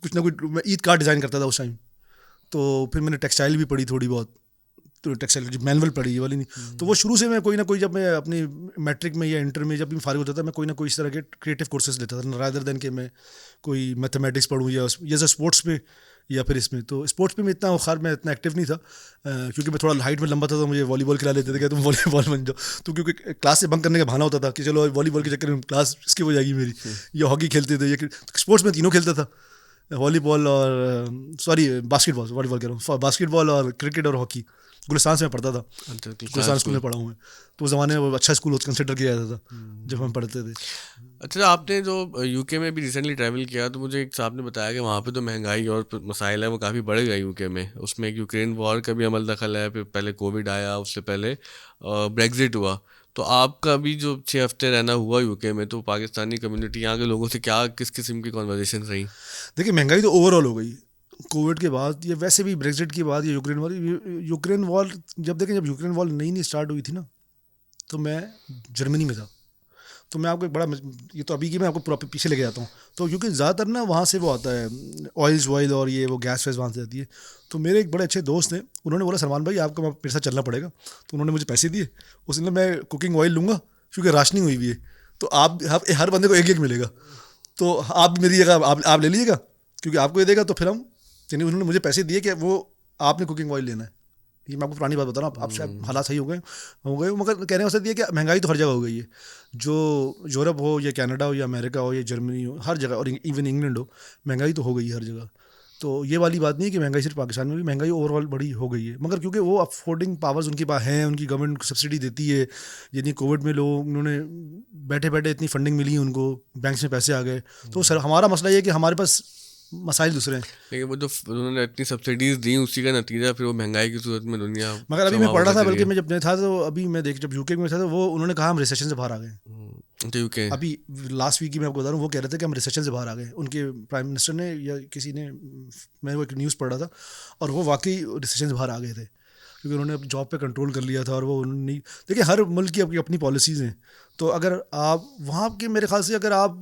कुछ ना कुछ मैं ईद कार्ड डिज़ाइन करता था उस टाइम। तो फिर मैंने टेक्सटाइल भी पढ़ी थोड़ी बहुत, तो टेक्सटाइल मैनुअल पढ़ी, ये वाली नहीं। तो वो शुरू से मैं कोई ना कोई, जब मैं अपनी मैट्रिक में या इंटर में जब भी फारिग होता था, मैं कोई ना कोई इस तरह के क्रिएटिव कोर्सेज लेता था, रादर देन कि मैं कोई मैथमेटिक्स पढ़ूँ या स्पोर्ट्स में या फिर इसमें। तो स्पोर्ट्स में इतना खैर मैं इतना एक्टिव नहीं था, क्योंकि मैं थोड़ा हाइट में लंबा था, तो मुझे वॉलीबॉल खिला लेते थे कि तुम वॉलीबॉल बन जाओ। तो क्योंकि क्लास से बंक करने का बहाना होता था कि चलो वॉलीबॉल के चक्कर में क्लास स्किप हो जाएगी मेरी, या हॉकी खेलते थे, या स्पोर्ट्स में तीनों खेलता था, वॉलीबॉल और बास्केटबॉल, वॉलीबॉल कह रहा हूँ, बास्केटबॉल और क्रिकेट और हॉकी। गुलिस्तान से मैं पढ़ता था, गुलिस्तान स्कूल में पढ़ा हूँ मैं, तो उस ज़माने में वो अच्छा स्कूल कंसिडर किया जाता था जब हम पढ़ते थे। अच्छा, आपने जो यूके में भी रिसेंटली ट्रैवल किया, तो मुझे एक साहब ने बताया कि वहाँ पे तो महंगाई और मसाइल है वो काफ़ी बढ़ गया यूके में। उसमें एक यूक्रेन वॉर का भी अमल दखल है, फिर पहले कोविड आया, उससे पहले ब्रेग्जिट हुआ। तो आपका भी जो 6 हफ्ते रहना हुआ यूके में, तो पाकिस्तानी कम्युनिटी यहाँ के लोगों से क्या किस किस्म की कॉन्वर्जेशन रही? देखिए, महंगाई तो ओवरऑल हो गई कोविड के बाद, ये वैसे भी ब्रेग्जिट के बाद, ये यूक्रेन वॉर जब यूक्रेन वॉर नई स्टार्ट हुई थी ना, तो मैं जर्मनी में था। तो मैं आपको एक बड़ा, ये तो अभी की मैं आपको पूरा पीछे लेके जाता हूँ। तो क्योंकि ज़्यादातर ना वहाँ से वो आता है ऑयल और ये वो गैस वैस वहाँ से आती है। तो मेरे एक बड़े अच्छे दोस्त हैं, उन्होंने बोला सलमान भाई आपको मेरे साथ चलना पड़ेगा। तो उन्होंने मुझे पैसे दिए, उसने मैं कुकिंग ऑयल लूँगा क्योंकि राशनिंग हुई हुई है, तो आप हर बंदे को एक मिलेगा, तो आप मेरी जगह आप ले लीजिएगा, क्योंकि आपको ये देगा तो फिर हम, यानी उन्होंने मुझे पैसे दिए कि वो आपने कुकिंग ऑयल लेना है। ये मैं आपको पुरानी बात बता रहा हूँ, आप शायद हालात सही हो गए, मगर कहने का मकसद ये कि महंगाई तो हर जगह हो गई है, जो यूरोप हो या कनाडा हो या अमेरिका हो या जर्मनी हो, हर जगह, और इवन इंग्लैंड हो, महंगाई तो हो गई है हर जगह। तो ये वाली बात नहीं है कि महंगाई सिर्फ पाकिस्तान में भी, महंगाई ओवरऑल बड़ी हो गई है, मगर क्योंकि वो अफोर्डिंग पावर्स उनके पास हैं, उनकी गवर्नमेंट सब्सिडी देती है। यानी कोविड में लोग, उन्होंने बैठे बैठे इतनी फंडिंग मिली उनको, बैंक में पैसे आ गए। तो सर हमारा मसला ये है कि हमारे पास मसाइल दूसरे हैं। लेकिन वो जो उन्होंने इतनी सब्सिडीज दी, उसी का नतीजा फिर वो महंगाई की सूरत में दुनिया। मगर अभी मैं पढ़ रहा था, बल्कि मैं जब नहीं था, तो अभी मैं जब यूके में था, तो वो उन्होंने कहा हम रिसेशन से बाहर आ गए। तो यूके अभी लास्ट वीक की मैं आपको बता रहा हूँ, वो कह रहे थे कि हम रिसेशन से बाहर आ गए, उनके प्राइम मिनिस्टर ने या किसी ने, मैं वो एक न्यूज़ पढ़ रहा था, और वो वाकई रिसेशन से बाहर आ गए थे, क्योंकि उन्होंने जॉब पे कंट्रोल कर लिया था। और वो नहीं, देखिए हर मुल्क की अपनी पॉलिसीज़ हैं। तो अगर आप वहाँ के, मेरे ख्याल से अगर आप,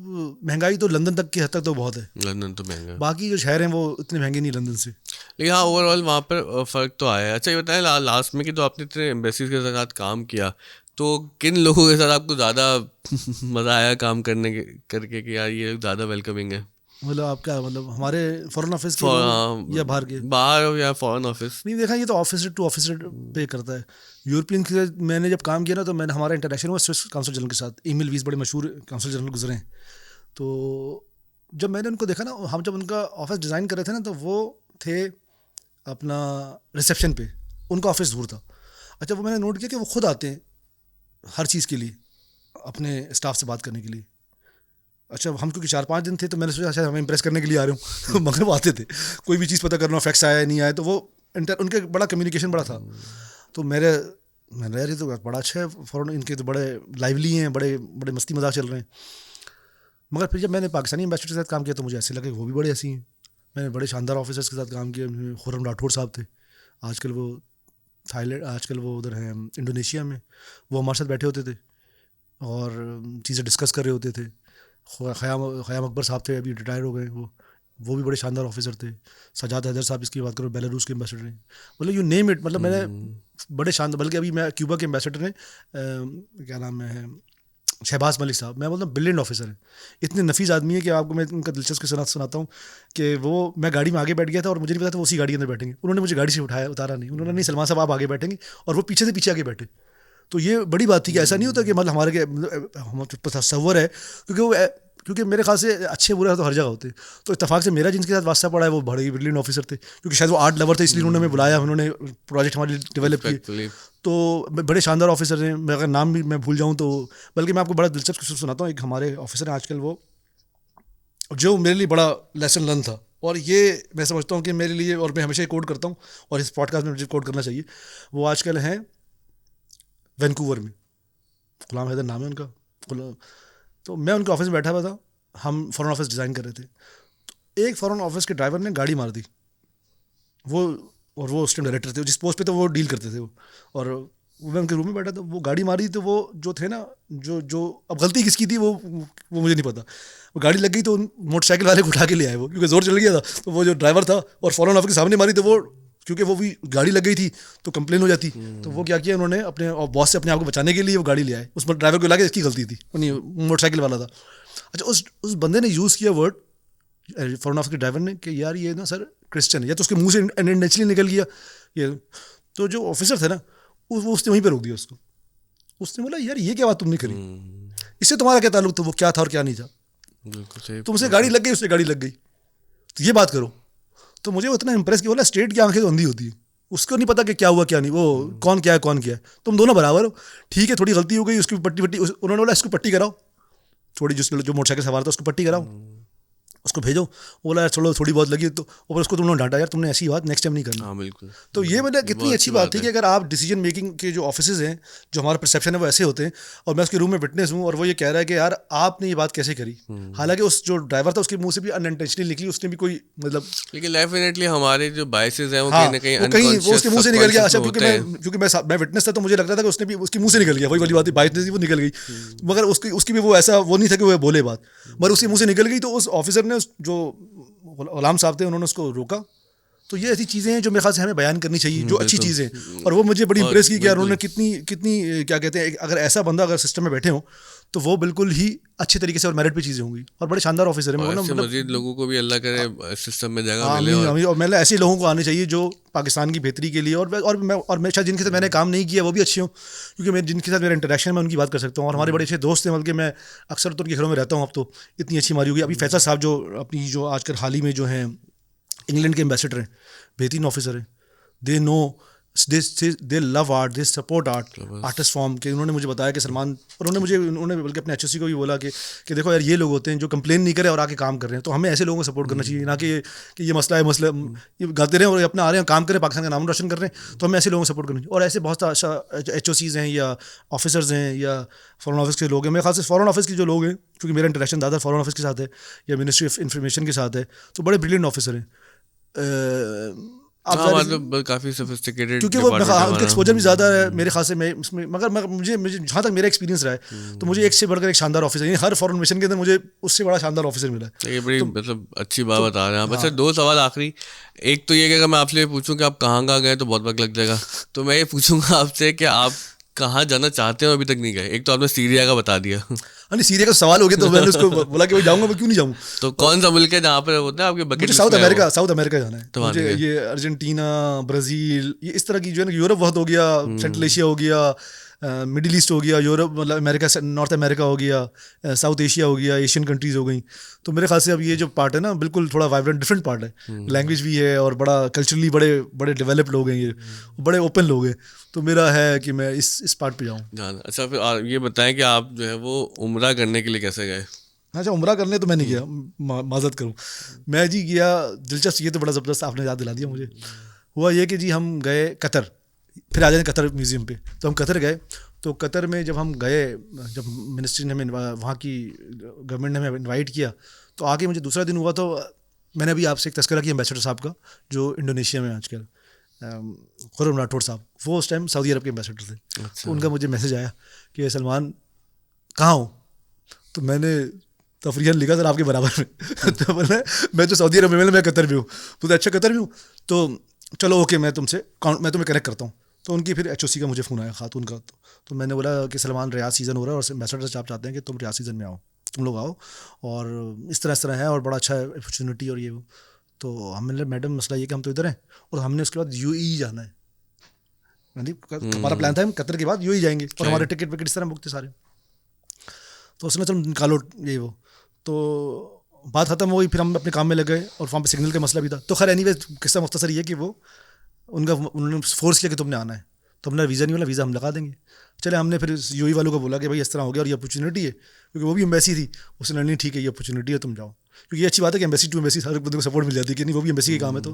महंगाई तो लंदन तक की हद तक तो बहुत है, लंदन तो महंगा, बाकी जो शहर हैं वो इतने महंगे नहीं लंदन से। लेकिन हाँ, ओवरऑल वहाँ पर फ़र्क तो आया है। अच्छा, ये बताएं लास्ट में कि तो आपने इतने एम्बेसीज के साथ काम किया, तो किन लोगों के साथ आपको ज़्यादा मज़ा आया काम करने के करके कि यार ये ज़्यादा वेलकमिंग है? मतलब आप क्या, मतलब हमारे फॉरेन ऑफिस के लोग या बाहर के? बाहर या फॉरेन ऑफिस? नहीं, देखा, ये तो ऑफिसर टू ऑफिसर पे करता है। यूरोपियन के मैंने जब काम किया ना, तो मैंने, हमारा इंटरेक्शन हुआ स्विस काउंसिल जनरल के साथ। ईमेल वीस बड़े मशहूर काउंसिल जनरल गुजरे हैं। तो जब मैंने उनको देखा ना, हम जब उनका ऑफिस डिज़ाइन कर रहे थे ना, तो वो थे अपना रिसेप्शन पे, उनका ऑफिस दूर था। अच्छा, वो मैंने नोट किया कि वो खुद आते हैं हर चीज़ के लिए अपने स्टाफ से बात करने के लिए। अच्छा, हम क्योंकि 4-5 दिन थे, तो मैंने सोचा शायद हमें इंप्रेस करने के लिए आ रहे हूँ मगर वो आते थे, कोई भी चीज़ पता करना, फैक्स आया नहीं आया, तो वो उनके बड़ा कम्युनिकेशन बड़ा था। तो मैंने यार ये तो बड़ा अच्छा है, फॉरेन इनके तो बड़े लाइवली हैं, बड़े बड़े मस्ती मजाक चल रहे हैं। मगर फिर जब मैंने पाकिस्तानी एम्बेसडर के साथ काम किया, तो मुझे ऐसे लगे वो भी बड़े ऐसी हैं। मैंने बड़े शानदार ऑफिसर्स के साथ काम किया। खुर्रम राठौर साहब थे, आजकल वो थाईलैंड, आजकल वो उधर हैं इंडोनेशिया में, वो हमारे साथ बैठे होते थे और चीज़ें डिस्कस कर रहे होते थे। ख़याम अकबर साहब थे, अभी रिटायर हो गए, वो भी बड़े शानदार ऑफिसर थे। सजाद हैदर साहब, इसकी बात करो, बेलारूस के एम्बेसडर हैं, मतलब यू नेम इट। मतलब मैंने बड़े शानदार, बल्कि अभी मैं क्यूबा के एम्बेसडर हैं, क्या नाम है, शहबाज मलिक साहब, मैं बोलता हूँ ब्रिलियंट ऑफिसर हैं। इतने नफीस आदमी है कि आपको मैं उनका दिलचस्प सुनाता हूँ कि वो, मैं गाड़ी में आगे बैठ गया था और मुझे नहीं पता था वो उसी गाड़ी के अंदर बैठेंगे। उन्होंने मुझे गाड़ी से उतारा नहीं, उन्होंने नहीं, सलमान साहब आप आगे बैठेंगे, और वो पीछे से पीछे आगे बैठे। तो ये बड़ी बात थी कि ऐसा नहीं होता कि मतलब हमारे तस्वर है, क्योंकि मेरे ख्याल से अच्छे बुरे तो हर जगह होते। तो इत्तेफाक से मेरा जिनके साथ वास्ता पड़ा है वो बड़े ब्रिलियंट ऑफिसर थे, क्योंकि शायद वो आर्ट लवर थे, इसलिए उन्होंने हमें बुलाया, उन्होंने प्रोजेक्ट हमारे डेवलप किए। तो बड़े शानदार ऑफिसर हैं, मैं अगर नाम भी मैं भूल जाऊँ तो, बल्कि मैं आपको बड़ा दिलचस्प सुनाता हूँ। एक हमारे ऑफिसर हैं आजकल, वो जो मेरे लिए बड़ा लेसन लर्न था, और ये मैं समझता हूँ कि मेरे लिए, और मैं हमेशा कोट करता हूँ और इस पॉडकास्ट में मुझे कोट करना चाहिए, वो आजकल हैं वैंकूवर में, गुलाम हैदर नाम है उनका। तो मैं उनके ऑफिस में बैठा हुआ था, हम फॉरेन ऑफिस डिज़ाइन कर रहे थे। तो एक फॉरेन ऑफिस के ड्राइवर ने गाड़ी मार दी वो, और वो उस टाइम डायरेक्टर थे जिस पोस्ट पे, तो वो डील करते थे वो। और मैं उनके रूम में बैठा था, वो गाड़ी मारी, तो वो जो थे ना, जो अब गलती किसकी थी वो मुझे नहीं पता। वो गाड़ी लग गई तो मोटरसाइकिल वाले को उठा के ले आए वो, क्योंकि जोर चल गया था। तो वो जो ड्राइवर था और फॉरेन ऑफिस के सामने मारी, तो वो क्योंकि वो भी गाड़ी लग गई थी तो कंप्लेन हो जाती। तो वो क्या किया उन्होंने, अपने बॉस से अपने आप को बचाने के लिए वो गाड़ी ले आए। उस ड्राइवर को लगा इसकी गलती थी, नहीं मोटरसाइकिल वाला था। अच्छा, उस बंदे ने यूज़ किया वर्ड, फॉरेन ऑफिस के ड्राइवर ने, कि यार ये ना सर क्रिश्चियन है, या तो उसके मुंह से नेचुरली निकल गया ये। तो जो ऑफिसर थे ना, वो उसने वहीं पे रोक दिया उसको। उसने बोला यार ये क्या बात तुमने करी, इससे तुम्हारा क्या ताल्लुक था, वो क्या था और क्या नहीं था, तुमसे गाड़ी लग गई, उससे गाड़ी लग गई, तो ये बात करो। तो मुझे इतना इंप्रेस किया, बोला स्टेट की आंखें तो अंधी होती है, उसको नहीं पता कि क्या हुआ क्या नहीं, वो कौन क्या है, तुम दोनों बराबर हो। ठीक है, थोड़ी गलती हो गई, उसकी पट्टी उन्होंने बोला इसको पट्टी कराओ, थोड़ी जो मोटरसाइकिल सवार था उसको पट्टी कराओ, उसको भेजो। बोला यार चलो थोड़ी बहुत लगी, तो और उसको तुमने डांटा, यार तुमने ऐसी बात नेक्स्ट टाइम नहीं करनी। हाँ बिल्कुल। तो ये मतलब कितनी अच्छी बात थी कि अगर आप डिसीजन मेकिंग के जो ऑफिसेज हैं, जो हमारा परसेप्शन है वो ऐसे होते हैं। और मैं उसके रूम में विटनेस हूँ, और वो ये कह रहा है कि यार आपने ये बात कैसे करी। हालांकि उस जो ड्राइवर था उसके मुंह से भी अनइंटेंशनली निकली, उसने भी कोई मतलब, लेकिन डेफिनेटली हमारे जो बायसेस हैं वो हाँ, कहीं ना वो कहीं वो उसके मुंह से निकल गया। अच्छा, unconscious क्योंकि मैं विटनेस था, तो मुझे लग रहा था कि उसने भी उसके मुंह से निकल गया, वही वाली बात, बाइट थी वो निकल गई। मगर उसकी भी वो ऐसा वो नहीं था कि वो बोले बात, मगर उसके मुंह से निकल गई। तो उस ऑफिसर ने, जो गुलाम साहब थे, उन्होंने उसको रोका। तो ये ऐसी चीज़ें हैं जो मेरे ख्याल से हमें बयान करनी चाहिए, जो अच्छी चीज़ें हैं। और वो मुझे बड़ी इंप्रेस की कि यार उन्होंने कितनी क्या कहते हैं, अगर ऐसा बंदा अगर सिस्टम में बैठे हो तो वो बिल्कुल ही अच्छे तरीके से और मेरिट पे चीज़ें होंगी, और बड़े शानदार ऑफिसर है। मतलब मजीद लोगों को भी अल्लाह करे सिस्टम में जगह मिले, और मैं ऐसे लोगों को आने चाहिए जो पाकिस्तान की बेहतरी के लिए, और मैं शायद जिनके साथ मैंने काम नहीं किया वो भी अच्छे हों, क्योंकि मैं जिनके साथ मेरा इंटरेक्शन में उनकी बात कर सकता हूँ। और हमारे बड़े अच्छे दोस्त हैं, बल्कि मैं अक्सर तो उनके घरों में रहता हूँ। अब तो इतनी अच्छी हमारी होगी। अभी फैसल साहब जो अपनी जो आजकल हाल ही में जो हैं इंग्लैंड के एम्बेसडर हैं, बेहतरीन ऑफिसर हैं। They know, they love art, they support artist form के। उन्होंने मुझे बताया कि सलमान, और उन्होंने बल्कि अपने HSC को भी बोला कि देखो यार, ये लोग होते हैं जो कंप्लेन नहीं करे और आके काम कर रहे हैं। तो हमें ऐसे लोगों को सपोर्ट करना चाहिए, ना कि ये मसला है, ये गाते रहें और अपना आ रहे हैं काम करें, पाकिस्तान का नाम रोशन कर रहे हैं। तो हमें ऐसे लोगों को सपोर्ट करना चाहिए। और ऐसे बहुत सा HOCs हैं या ऑफिसर्स हैं या फॉरेन ऑफिस के लोग हैं। मेरे ख्याल से फॉरेन ऑफिस के जो लोग हैं, क्योंकि मेरा इंटरेक्शन ज़्यादा फॉरेन ऑफिस के साथ है या मिनिस्ट्री ऑफ इंफॉर्मेशन के साथ है, तो बड़े ब्रिलियंट ऑफिसर हैं। मतलब काफ़ी सोफिस्टिकेटेड, क्योंकि वो उनका एक्सपोजर भी ज़्यादा है मेरे ख्याल से। मैं उसमें मगर मुझे जहाँ तक मेरा एक्सपीरियंस रहा है, तो मुझे एक से बढ़कर एक शानदार ऑफिसर, यानी हर फॉरेन मिशन के अंदर मुझे उससे बड़ा शानदार ऑफिसर मिला है। ये बड़ी मतलब अच्छी बात बता रहे हैं आप। अच्छा, 2 सवाल आखिरी। एक तो ये कि अगर मैं आपसे पूछूं कि आप कहाँ गए तो बहुत वक्त लग जाएगा, तो मैं ये पूछूंगा आपसे कि आप कहाँ जाना चाहते हो, अभी तक नहीं गए। एक तो आपने सीरिया का बता दिया, नहीं सीरिया का सवाल हो गया, तो मैंने उसको बोला कि मैं जाऊँगा, मैं क्यों नहीं जाऊँ। तो कौन सा मुल्क है जहाँ पर होता है आपके बकेट लिस्ट में? साउथ अमेरिका जाना है मुझे। ये अर्जेंटीना, ब्राज़ील, ये इस तरह की जो है ना, यूरोप बहुत हो गया, सेंट्रल एशिया हो गया, मिडिल ईस्ट हो गया, यूरोप मतलब अमेरिका, नॉर्थ अमेरिका हो गया, साउथ एशिया हो गया, एशियन कंट्रीज़ हो गई। तो मेरे ख्याल से अब ये जो पार्ट है ना, बिल्कुल थोड़ा वाइब्रेंट डिफरेंट पार्ट है। लैंग्वेज भी है और बड़ा कल्चरली बड़े बड़े डेवलप्ड लोग हैं, ये बड़े ओपन लोग हैं। तो मेरा है कि मैं इस पार्ट पे जाऊँ। अच्छा, फिर ये बताएं कि आप जो है वो उम्रा करने के लिए कैसे गए? अच्छा, उम्रा करने तो मैं नहीं गया, माजरत करूँ, मैं जी गया, दिलचस्प, ये तो बड़ा ज़बरदस्त आपने याद दिला दिया मुझे। हुआ ये कि जी हम गए कतर, फिर आ जाए कतर म्यूज़ियम पे। तो हम कतर गए, तो कतर में जब हम गए, जब मिनिस्ट्री ने हमें, वहाँ की गवर्नमेंट ने हमें इनवाइट किया, तो आके मुझे दूसरा दिन हुआ। तो मैंने अभी आपसे एक तस्करा किया एम्बेसडर साहब का, जो इंडोनेशिया में आजकल, खुर्रम राठौड़ साहब, वो उस टाइम सऊदी अरब के एम्बेसडर थे। अच्छा। तो उनका मुझे मैसेज आया कि सलमान कहाँ हो, तो मैंने तफरीहन लिखा सर आपके बराबर में तो बोला मैं तो सऊदी अरब में, मैं कतर भी हूँ। तो अच्छा कतर भी हूँ, तो चलो ओके, मैं तुम्हें कनेक्ट करता हूँ। तो उनकी फिर HOC का मुझे फ़ोन आया, खातून का। तो मैंने बोला कि सलमान, रियाज सीज़न हो रहा है और एम्बेसडर साहब चाहते हैं कि तुम रियाज सीज़न में आओ, तुम लोग आओ, और इस तरह है और बड़ा अच्छा अपॉर्चुनिटी और ये वो। तो हमने, मैडम मसला ये कि हम तो इधर हैं, और हमने उसके बाद UAE जाना है। हमारा प्लान था हम कतर के बाद UAE जाएंगे, और हमारे टिकट विकेट इस तरह बुक थे सारे। तो उसने चलो निकालो ये वो, तो बात ख़त्म हो गई। फिर हम अपने काम में लग गए, और वहाँ पे सिग्नल का मसला भी था। तो खैर एनीवे, किस्सा मुख्तसर ये कि वो उन्होंने फोर्स किया कि तुमने आना है। तो हमने वीज़ा नहीं मिला, वीज़ा हम लगा देंगे। चले, हमने फिर UAE वालों को बोला कि भाई इस तरह हो गया और ये अपॉर्चुनिटी है, क्योंकि वो भी एम्बेसी थी। उसने नहीं, ठीक है, ये अपॉर्चुनिटी है, तुम जाओ। क्योंकि ये अच्छी बात है कि एम्बेसी टू एम्बेसी हर बंदे को सपोर्ट मिल जाती है कि नहीं, वो भी एम्बेसी के काम है। तो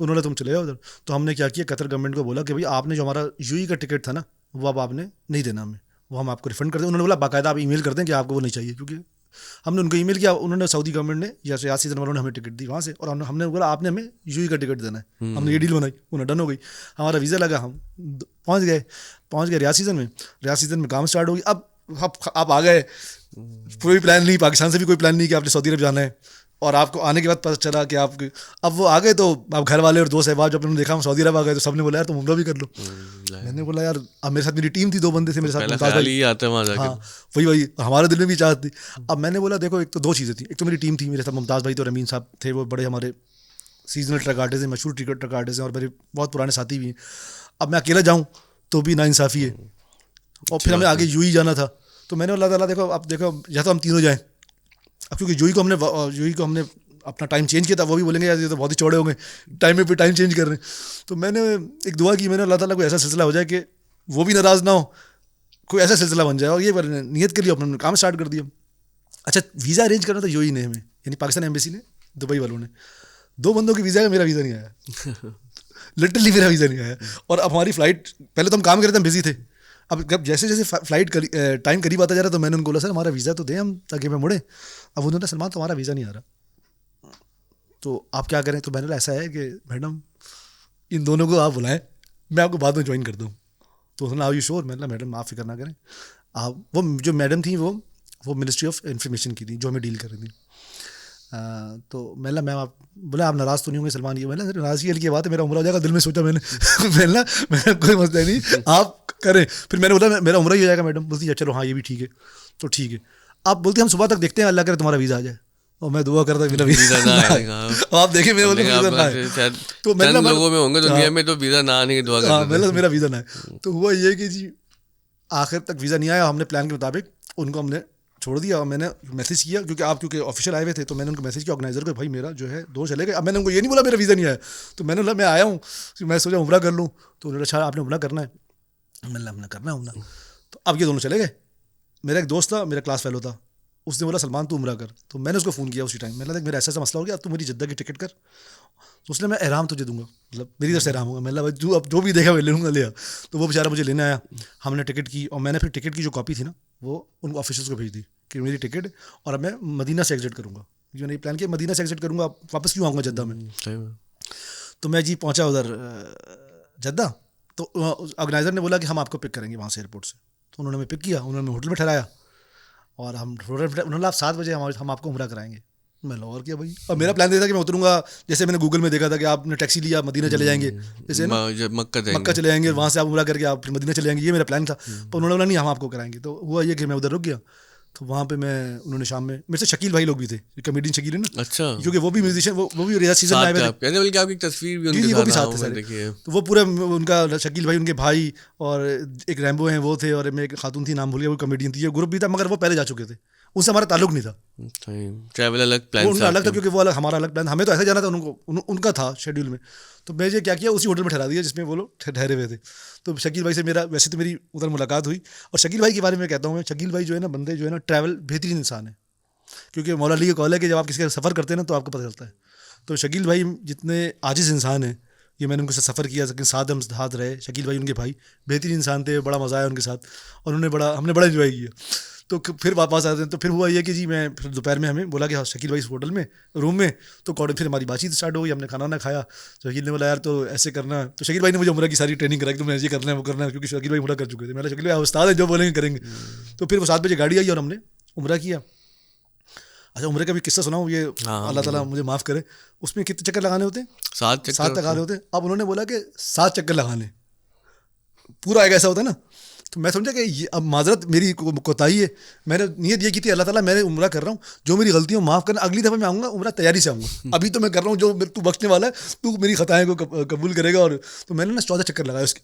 उन्होंने, तुम चले जाओ उधर। तो हमने क्या किया, कतर गवर्नमेंट को बोला कि भाई आपने जो हमारा UAE का टिकट था ना, वो अब आपने नहीं देना हमें, वो हम आपको रिफंड कर दें। उन्होंने बोला बाकायदा आप ईमेल कर दें कि आपको वो नहीं चाहिए, क्योंकि हमने उनको ईमेल किया, उन्होंने सऊदी गवर्नमेंट ने या रियाद सीजन वालों ने हमें टिकट दी वहाँ से, और हमने बोला आपने हमें यूएई का टिकट देना है। हमने ये डील बनाई, उन्हें डन हो गई, हमारा वीज़ा लगा, हम पहुँच गए रियाद सीजन में काम स्टार्ट हो गई। अब आप आ गए, कोई प्लान नहीं, पाकिस्तान से भी कोई प्लान नहीं कि आपने सऊदी अरब जाना है, और आपको आने के बाद पता चला कि आप अब वो आ गए, तो अब घर वाले और दोस्त अहबाब जब उन्होंने देखा हम सऊदी अरब आ गए तो सबने बोला यार तुम उम्रा भी कर लो। मैंने बोला यार, अब मेरे साथ मेरी टीम थी, 2 बंदे थे मेरे साथ, हाँ वही हमारे दिल में भी चाहत थी। अब मैंने बोला देखो, एक तो 2 चीज़ें थी, एक तो मेरी टीम थी, मेरे साथ मुमताज़ भाई तो रमीन साहब थे, वो बड़े हमारे सीजनल ट्रक आर्टिस्ट हैं, मशहूर ट्रक आर्टिस्ट हैं, और मेरे बहुत पुराने साथी भी हैं। अब मैं अकेला जाऊँ तो भी नाइंसाफ़ी है, और फिर हमें आगे यूएई जाना था, तो मैंने अल्लाह ताला देखो, अब देखो या तो हम तीनों जाएँ, अब क्योंकि यूएई को हमने अपना टाइम चेंज किया था, वो भी बोलेंगे यार ये तो बहुत ही चौड़े हो गए, टाइम पे टाइम चेंज कर रहे हैं। तो मैंने एक दुआ की, मैंने अल्लाह ताला को ऐसा सिलसिला हो जाए कि वो भी नाराज़ ना हो, कोई ऐसा सिलसिला बन जाए, और ये नियत के लिए अपना काम स्टार्ट कर दिया। अच्छा, वीज़ा अरेंज करना तो यूएई ने हमें, यानी पाकिस्तान एम्बेसी ने, दुबई वालों ने, 2 बंदों की वीज़ा है, मेरा वीज़ा नहीं आया लिटरली मेरा वीज़ा नहीं आया। और अब हमारी फ़्लाइट, पहले तो हम काम कर रहे थे, हम बिजी थे, अब जब जैसे जैसे फ्लाइट टाइम करीब आता जा रहा, तो मैंने उनको बोला सर हमारा वीज़ा तो दें हम, ताकि मैं मुड़े। अब उन्होंने सलमान तो हमारा वीज़ा नहीं आ रहा, तो आप क्या करें? तो मैंने बोला ऐसा है कि मैडम इन दोनों को आप बुलाएं, मैं आपको बाद में ज्वाइन कर दूँ। तो उन्होंने आर यू श्योर? मैंने मैडम आप फिक्र ना करें, आप वो जो मैडम थी वो मिनिस्ट्री ऑफ इंफॉर्मेशन की थी, जो हमें डील कर रही थी। तो मैंने आप बोला आप नाराज़ तो नहीं होंगे सलमान? ये मैंने नाराज़गी की बात है, मेरा उम्र हो जाएगा, दिल में सोचा मैंने मैंने कोई मसला नहीं, आप करें। फिर मैंने बोला मेरा उम्र ही हो जाएगा मैडम। बोलती है चलो हाँ ये भी ठीक है, तो ठीक है। आप बोलते हम सुबह तक देखते हैं, अल्लाह करे तुम्हारा वीज़ा आ जाए, और मैं दुआ करता मेरा वीज़ा ना आएगा। आप देखिए मेरे वीज़ा ना आए, तो मैंने लोगों में होंगे दुनिया में तो वीज़ा ना आने की दुआ करते हैं, मैंने मेरा वीज़ा ना आए। तो हुआ ये कि जी आखिर तक वीज़ा नहीं आया, हमने प्लान के मुताबिक उनको हमने छोड़ दिया। और मैंने मैसेज किया, क्योंकि ऑफिशियल आए हुए थे, तो मैंने उनको मैसेज किया ऑर्गेनाइजर को, भाई मेरा जो है 2 चले गए। अब मैंने उनको ये नहीं बोला मेरा वीज़ा नहीं आया, तो मैंने बोला मैं आया हूँ, मैं सोचा उम्रा कर लूँ। तो उन्होंने अच्छा आपने उम्रा करना है? मैंने हमने करना है उम्रा। तो अब ये दोनों चले गए। मेरा एक दोस्त था, मेरा क्लास फेलो था, उसने बोला सलमान तू उम्रा कर। तो मैंने उसको फ़ोन किया उसी टाइम, मैंने मेरा ऐसा मसला हो गया, अब तू मेरी जद्दा की टिकट कर। तो उसने मैं एहराम तुझे दूंगा, मतलब मेरी तरफ से एहराम होगा। मैंने भाई तू अब जो भी देखा मैं ले लूँगा, ले आ। तो वो बेचारा मुझे लेने आया, हमने टिकट की, और मैंने फिर टिकट की जो कॉपी थी ना वो उनको ऑफिसर्स को भेज दी कि मेरी टिकट, और अब मैं मदीना से एग्जिट करूँगा। जो नहीं प्लान किया, मदीना से एग्जिट करूँगा, वापस क्यों आऊँगा जद्दा में। तो मैं जी पहुँचा उधर जद्दा, तो ऑर्गेनाइज़र ने बोला कि हम आपको पिक करेंगे वहाँ से एयरपोर्ट से। तो उन्होंने हमें पिक किया, उन्होंने होटल में ठहराया, और उन्होंने आप 7 बजे हम आपको उम्रा कराएंगे। मैं और किया भाई, और मेरा प्लान ये था कि मैं उतरूँगा, जैसे मैंने गूगल में देखा था कि आपने टैक्सी लिया मदीना चले जाएंगे, जैसे ना मक्का चले जाएंगे, वहाँ से आप उम्रा करके आप फिर मदीना चले जाएंगे, ये मेरा प्लान था। पर उन्होंने बोला नहीं हम आपको कराएंगे। तो हुआ ये कि मैं उधर रुक गया। तो वहाँ पे उन्होंने शाम में मेरे से शकील भाई लोग भी थे, कॉमेडियन शकील है ना, अच्छा, क्योंकि वो भी म्यूजिशियन, वो भी रियाज सीजन में आए थे, आपकी तस्वीर भी उनके साथ है। तो वो पूरा उनका शकील भाई, उनके भाई, और एक रैम्बो हैं वो थे, और मैं एक खातून थी नाम भूल गया, वो कॉमेडियन थी, ग्रुप भी था, मगर वो पहले जा चुके थे, उनसे हमारा ताल्लुक नहीं था। ट्रैवल अलग प्लान, उनका अलग था, क्योंकि वो अलग, हमारा अलग प्लान। हमें तो ऐसे जाना था, उनका था शेड्यूल में। तो मैं क्या किया, उसी होटल में ठहरा दिया जिसमें वो लोग ठहरे हुए थे। तो शकील भाई से वैसे तो मेरी उधर मुलाकात हुई। और शकील भाई के बारे में कहता हूँ मैं, शकील भाई जो है ना, बंदे जो है ना, ट्रैवल बेहतरीन इंसान है, क्योंकि मौला अली का कॉल है कि जब आप किसी का सफ़र करते हैं ना तो आपको पता चलता है। तो शकील भाई जितने आजिज़ इंसान हैं, ये मैंने उनके साथ सफ़र किया, लेकिन साथ हम साथ रहे। शकील भाई उनके भाई बेहतरीन इंसान थे, बड़ा मज़ा आया उनके साथ, और हमने बड़ा इन्जॉय किया। तो फिर वापस आते हैं, तो फिर हुआ ये कि जी मैं फिर दोपहर में हमें बोला कि हाँ शकील भाई इस होटल में रूम में, तो फिर हमारी बातचीत स्टार्ट हो गई, हमने खाना ना खाया। तो शकील ने बोला यार तो ऐसे करना, तो शकील भाई ने मुझे उम्रा की सारी ट्रेनिंग कराई, तो मैं ऐसे करना है वो करना है, क्योंकि शकील भाई उम्रा कर चुके थे। मैंने शकील भाई उस्ताद है, जो बोलेंगे करेंगे। तो फिर वो 7 बजे गाड़ी आई और हमने उम्रा किया। अच्छा, उम्रे का भी किस्सा सुनाऊँ, ये अल्लाह ताला मुझे माफ़ करे, उसमें कितने चक्कर लगाने होते हैं? 7 लगाने होते हैं। अब उन्होंने बोला कि 7 चक्कर लगाने, पूरा एक ऐसा होता है ना। तो मैं समझा कि ये अब माजरत मेरी कोताही है। मैंने नीयत ये की थी, अल्लाह ताला मैंने उम्रा कर रहा हूँ, जो मेरी गलतियों माफ़ करना, अगली दफ़ा मैं आऊँगा उम्रा तैयारी से आऊँगा। अभी तो मैं कर रहा हूँ, जो तू बख्शने वाला है, तू मेरी खताएं को कबूल करेगा। और तो मैंने ना 14 चक्कर लगाए उसके,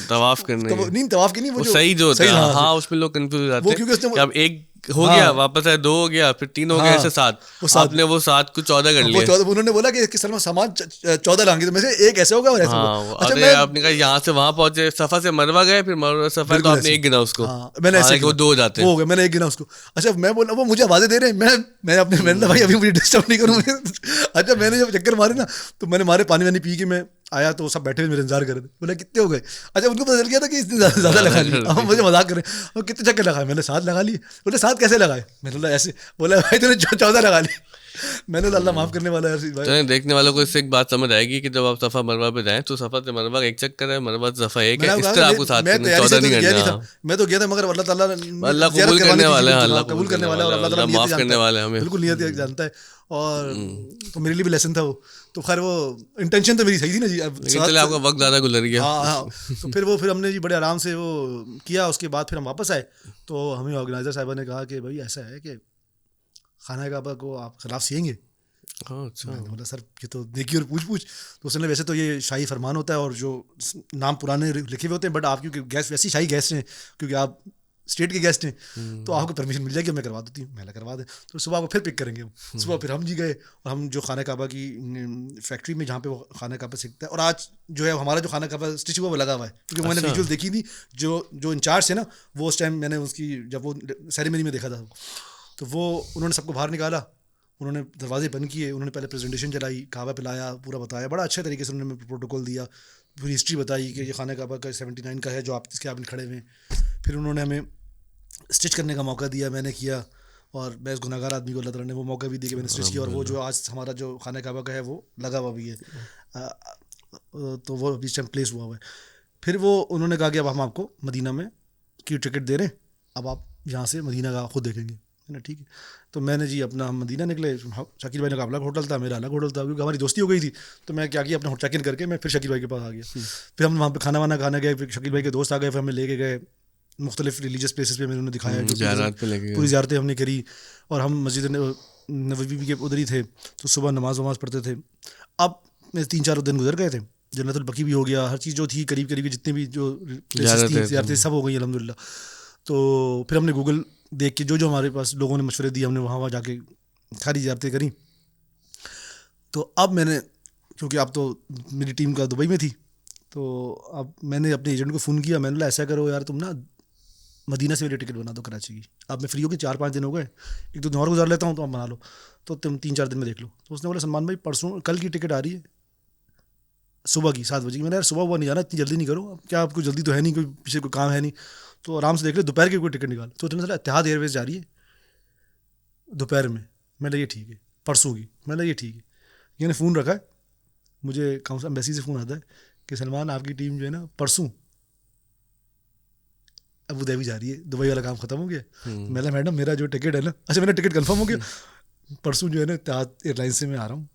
तवाफ़ करने नहीं, तवाफ़ की नहीं, वो सही जो होता है, हाँ उसमें लोग कंफ्यूज हो जाते हैं, क्योंकि अब एक हो गया, वापस है 2 हो गया, फिर 3 हो गया, ऐसे 7, आपने वो 7 को 14 कर लिया। उन्होंने बोला कि किस तरह सामान 14 लाएंगे, तो में से एक ऐसे होगा और ऐसा होगा। अच्छा, आपने कहा यहाँ से वहाँ पहुंचे, सफा से मरवा गए, फिर मरवा सफा, तो आपने एक गिना उसको, मैंने ऐसे वो 2 हो जाते हैं, हो गया, मैंने एक गिना उसको। अच्छा, मैं बोला, वो मुझे आवाज़ें दे रहे हैं, मैं अपने, मैंने भाई अभी मुझे डिस्टर्ब नहीं करूँ। अच्छा, मैंने जब चक्कर मारे ना, तो मैंने मारे, पानी वानी पी के मैं आया तो सब बैठे हुए मेरे इंतजार कर रहे थे, बोले कितने हो गए? अच्छा उनको पता चल गया था कि इसने ज़्यादा लगा लिए, अब मुझे मजाक कर रहे हैं, और कितने चक्कर लगाए? मैंने 7 लगा लिए। बोले 7 कैसे लगाए? मैंने बोला ऐसे। बोला भाई तूने 14 लगा लिए। मैंने बोला अल्लाह माफ़ करने वाला है भाई। तो देखने वालों को इससे एक बात समझ आएगी कि जब आप सफ़ा मरवा पे जाएं तो सफ़ा से मरवा एक चक्कर है, मरवा से सफ़ा एक है, इस तरह आपको साथ करना, 14 नहीं करना। मैं तो गया था, मगर अल्लाह ताला अल्लाह कबूल करने वाला है, अल्लाह कबूल करने वाला है, और अल्लाह ताला माफ़ करने वाला है हमें, बिल्कुल नियत जानता है। और तो मेरे लिए भी लेसन था वो। तो खैर वो इंटेंशन तो मेरी सही थी ना जी। चले आपका वक्त ज़्यादा गुजर गया। हाँ। तो फिर हमने जी बड़े आराम से वो किया। उसके बाद फिर हम वापस आए तो हमें ऑर्गेनाइजर साहिबा ने कहा कि भाई ऐसा है कि खाना काबा को आप खिलाफ सिएंगे। अच्छा। मैंने बोला सर ये तो देखिए और पूछ। तो उसने वैसे तो ये शाही फरमान होता है और जो नाम पुराने लिखे हुए होते हैं, बट आप क्योंकि गेस्ट वैसी शाही गेस्ट हैं, क्योंकि आप स्टेट के गेस्ट हैं, तो आपको परमिशन मिल जाएगी, मैं करवा देती हूँ। मैं करवा दें। तो सुबह को फिर पिक करेंगे हम। सुबह फिर हम जी गए और हम जो खाना काबा की फैक्ट्री में जहाँ पे वो खाना काबा सीखता है, और आज जो है हमारा जो खाना काबा स्टिच हुआ वो लगा हुआ है, क्योंकि मैंने विजुअल देखी थी। जो इंचार्ज है ना, वो उस टाइम मैंने उसकी जब वो सेरेमनी में देखा था, तो वो उन्होंने सबको बाहर निकाला, उन्होंने दरवाजे बंद किए, उन्होंने पहले प्रेजेंटेशन चलाई, काबा पिलाया, पूरा बताया, बड़ा अच्छे तरीके से उन्होंने प्रोटोकॉल दिया, पूरी हिस्ट्री बताई कि ये खाना काबा का 79 का है जो आप इसके आप खड़े हुए हैं। फिर उन्होंने हमें स्टिच करने का मौका दिया, मैंने किया, और मैं इस गुनाहगार आदमी को अल्लाह ताला ने वो मौका भी दिया कि मैंने स्टिच किया, और वो जो आज हमारा जो खाना काबा का है वो लगा हुआ भी है। तो वो इस टाइम प्लेस हुआ हुआ है। फिर वो उन्होंने कहा कि अब हम आपको मदीना में की टिकट दे रहे हैं, अब आप यहाँ से मदीना का खुद देखेंगे। ना ठीक है। तो मैंने जी अपना हम मदीना निकले। शकील भाई का अलग होटल था, मेरा अलग होटल था, क्योंकि हमारी दोस्ती हो गई थी। तो मैं क्या किया, अपना चेक इन करके मैं फिर शकील भाई के पास आ गया। फिर हम वहाँ पे खाना वाना खाने गए, फिर शकील भाई के दोस्त आ गए, फिर हमें लेके गए मुख्तलिफ रिलीजियस प्लेसेस पे, मैंने उन्हें दिखाया, पूरी ज़ियारतें हमने करी। और हम मस्जिद नबवी के उधर ही थे, तो सुबह नमाज वमाज पढ़ते थे। अब मेरे 3-4 दिन गुजर गए थे, जन्नतुल बकी भी हो गया, हर चीज़ जो थी करीब करीब जितने भी जो प्लेसेस थी ज़ियारतें सब हो गई अल्हम्दुलिल्लाह। तो फिर हमने गूगल देख के जो हमारे पास लोगों ने मशवरे दिए, हमने वहाँ जाके सारी ज़ियारतें करी। तो अब मैंने, क्योंकि अब तो मेरी टीम का दुबई में थी, तो अब मैंने अपने एजेंट को फ़ोन किया, मैंने बोला ऐसा करो यार, तुम ना मदीना से मेरी टिकट बना दो कराची की। अब मैं फ्री हो गई, 4-5 दिन हो गए, 1-2 दिन और गुजार लेता हूँ, तो आप बना लो, तो तुम 3-4 दिन में देख लो। तो उसने बोला सलमान भाई परसों कल की टिकट आ रही है सुबह की 7 बजे की। मैंने यार सुबह हुआ नहीं जाना, इतनी जल्दी नहीं करो, अब क्या आपको जल्दी तो है नहीं, कोई पीछे कोई काम है नहीं, तो आराम से देख ले, दोपहर की कोई टिकट निकाल। तो उसने बोला इत्तेहाद एयरवेज जा रही है दोपहर में। मैंने ये ठीक है, परसों की। मैंने ये ठीक है। मैंने फ़ोन रखा है, मुझे काउंसिल एम्बेसी से फ़ोन आता है कि सलमान आपकी टीम जो है ना परसों अबू धाबी जा रही है, दुबई वाला काम ख़त्म हो गया। मैंने मैडम मेरा जो टिकट है ना, अच्छा मेरा टिकट कंफर्म हो गया, परसों जो है ना इत्तेहाद एयरलाइंस से मैं आ रहा हूँ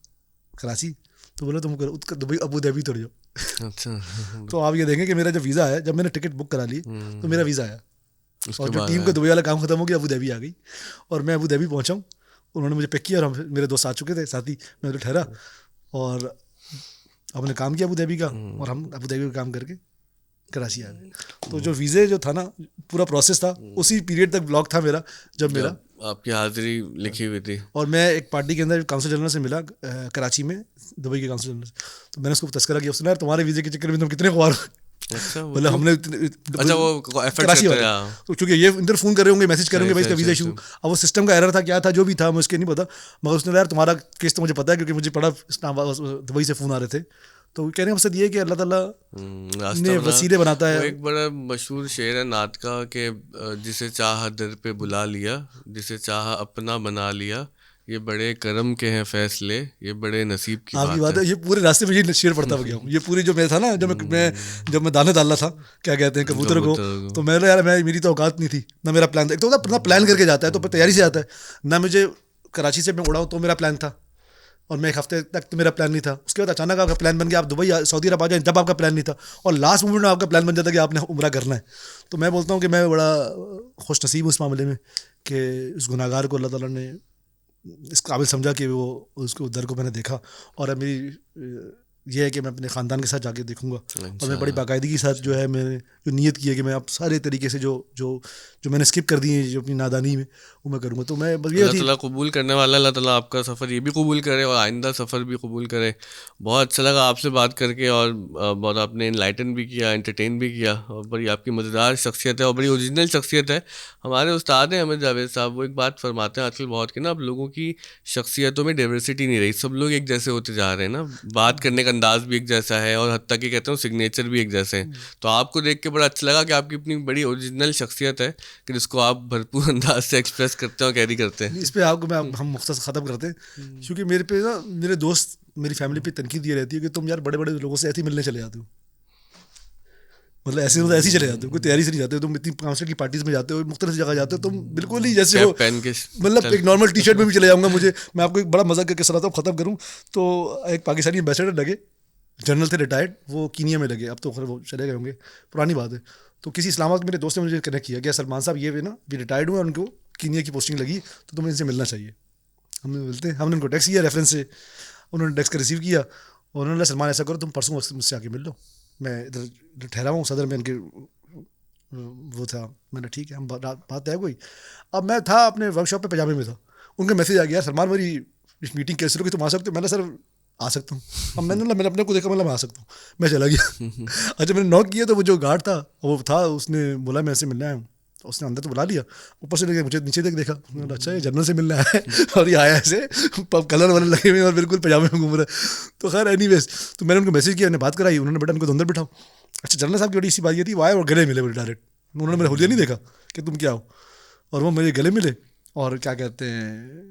कराची। तो बोला तुम करो दुबई अबू धाबी थोड़ी जाओ। अच्छा। तो आप ये देखें कि मेरा जब वीज़ा आया, जब मैंने टिकट बुक करा ली तो मेरा वीज़ा आया, और जो टीम का दुबई वाला काम ख़त्म हो गया, अबू धाबी आ गई, और मैं अबू धाबी पहुँचा हूँ। उन्होंने मुझे पिक किया, और हम मेरे दोस्त आ चुके थे साथी, मैं तो ठहरा, और हमने काम किया अबू धाबी का, और हम अबू धाबी का काम करके कराची आ गए। तो जो वीज़े जो था ना, पूरा प्रोसेस था, उसी पीरियड तक ब्लॉक था मेरा, जब मेरा आपकी हाजिरी लिखी हुई थी। और मैं एक पार्टी के अंदर काउंसिल जनरल से मिला कराची में, दुबई के काउंसिल जनरल से। तो मैंने उसको तस्करा किया, उसने यार तुम्हारे वीज़े के चक्कर में तुम कितने ख्वार। अच्छा, मतलब हमने अच्छा वो कराची वाले, तो क्योंकि ये इधर फ़ोन कर रहे होंगे, मैसेज करेंगे भाई इसका वीज़ा इशू। अब वो सिस्टम का एरर था, क्या था जो भी था, मुझे नहीं पता, मगर उसने यार तुम्हारा केस तो मुझे पता है, क्योंकि मुझे पड़ा दुबई से फ़ोन आ रहे थे। तो कहने का मकसद ये है कि अल्लाह ताला ने वसीले बनाता है। एक बड़ा मशहूर शेर है नात का कि जिसे चाह दर पे बुला लिया, जिसे चाह अपना बना लिया, ये बड़े करम के हैं फैसले, ये बड़े नसीब की बात है। ये पूरे रास्ते में ये शेर पढ़ता गया हूँ। ये पूरी जो मैं था ना, जब मैं दाने डालना था, क्या कहते हैं कबूतर को, तो मैंने यार मेरी तो औकात नहीं थी ना, मेरा प्लान था। एक तो अपना प्लान करके जाता है तो तैयारी से आता है ना। मुझे कराची से मैं उड़ा हूँ तो मेरा प्लान था, और मैं एक हफ्ते तक तो मेरा प्लान नहीं था। उसके बाद अचानक आपका प्लान बन गया, आप दुबई सऊदी अरब आ जाए, जब आपका प्लान नहीं था, और लास्ट मोमेंट में आपका प्लान बन जाता है कि आपने उम्रा करना है। तो मैं बोलता हूँ कि मैं बड़ा खुश नसीब हूँ इस मामले में कि इस गुनाहगार को अल्लाह ताला ने इस काबिल समझा कि वो उसको दर को मैंने देखा। और मेरी ये है कि मैं अपने ख़ानदान के साथ जाके देखूंगा, और मैं बड़ी बाकायदगी के साथ जो है मैंने जो नीयत की है कि मैं आप सारे तरीके से जो जो जो मैंने स्किप कर दी है जो अपनी नादानी में, वो मैं करूँगा। तो मैं अल्लाह ताला कबूल करने वाला, अल्लाह ताला आपका सफ़र ये भी कबूल करे और आइंदा सफ़र भी कबूल करे। बहुत अच्छा लगा आपसे बात करके, और बहुत आपने इनलाइटन भी किया, एंटरटेन भी किया, और बड़ी आपकी मज़ेदार शख्सियत है और बड़ी ओरिजिनल शख्सियत है। हमारे उस्ताद हैं अहमद जावेद साहब, वो एक बात फरमाते हैं आजकल बहुत कि ना अब लोगों की शख्सियतों में डाइवर्सिटी नहीं रही, सब लोग एक जैसे होते जा रहे हैं ना, बात करने का अंदाज भी एक जैसा है और हद तक कि कहते हैं सिग्नेचर भी एक जैसे हैं। तो आपको देख के बड़ा अच्छा लगा कि आपकी अपनी बड़ी ओरिजिनल शख्सियत है कि जिसको आप भरपूर अंदाज से एक्सप्रेस करते हैं और कैरी करते हैं। इस पे आपको हम मुख्तसर ख़त्म करते हैं, क्योंकि मेरे पे ना मेरे दोस्त मेरी फैमिली पे तनकीद ये रहती है कि तुम यार बड़े बड़े लोगों से ऐसे ही मिलने चले जाते हो, मतलब ऐसे ही चले जाते हो, कोई तैयारी से नहीं जाते हो तुम, इतनी काउंसलर की पार्टीज में जाते हो, मुख्तलिफ जगह जाते हो तुम, बिल्कुल ही जैसे हो पहन के मतलब एक नॉर्मल टी शर्ट में भी चले जाऊंगा। मैं आपको एक बड़ा मजा करके सुनाता हूँ, ख़त्म करूँ तो एक पाकिस्तानी एम्बेसडर लगे, जनरल थे रिटायर्ड, वो कीनिया में लगे, अब तो खैर वो चले गए होंगे, पुरानी बात है। तो किसी इस्लामाबाद मेरे दोस्त ने मुझे कनेक्ट किया कि सलमान साहब ये ना भी रिटायर्ड हुए और उनको कीनिया की पोस्टिंग लगी, तो तुम्हें इनसे मिलना चाहिए। हमने उनको टेक्स्ट किया रेफरेंस से, उन्होंने टेक्स्ट का रिसीव किया और उन्होंने सलमान ऐसा करो तुम परसों मुझसे आके मिल लो, मैं इधर ठहरा हूँ सदर में, इनके वो था। मैंने ठीक है हम बात है कोई। अब मैं था अपने वर्कशॉप पे पजामे में था, उनका मैसेज आ गया सलमान मेरी इस मीटिंग कैसे लोगे तुम आ सकते हो? मैंने सर आ सकता हूँ। अब मैंने अपने को देखा, मतलब मैं आ सकता हूँ, मैं चला गया। अच्छा मैंने नॉक किया तो वो जो गार्ड था उसने बोला मैं ऐसे मिलने आया हूँ, उसने अंदर तो बुला लिया, ऊपर से लेके मुझे नीचे तक देखा, अच्छा ये जनरल से मिलने आया है और ये आया ऐसे कलर वाले लगे हुए और बिल्कुल पजामे में घूम रहा है। तो खैर एनीवेज, तो मैंने उनको मैसेज किया, उन्हें बात कराई, उन्होंने बेटा उनको तो अंदर बिठाओ। अच्छा जनरल साहब की बड़ी सी बात ये थी, वो आए और गले मिले मुझे डायरेक्ट, उन्होंने मेरा हुलिया नहीं देखा कि तुम क्या हो, और वो मेरे गले मिले और क्या कहते हैं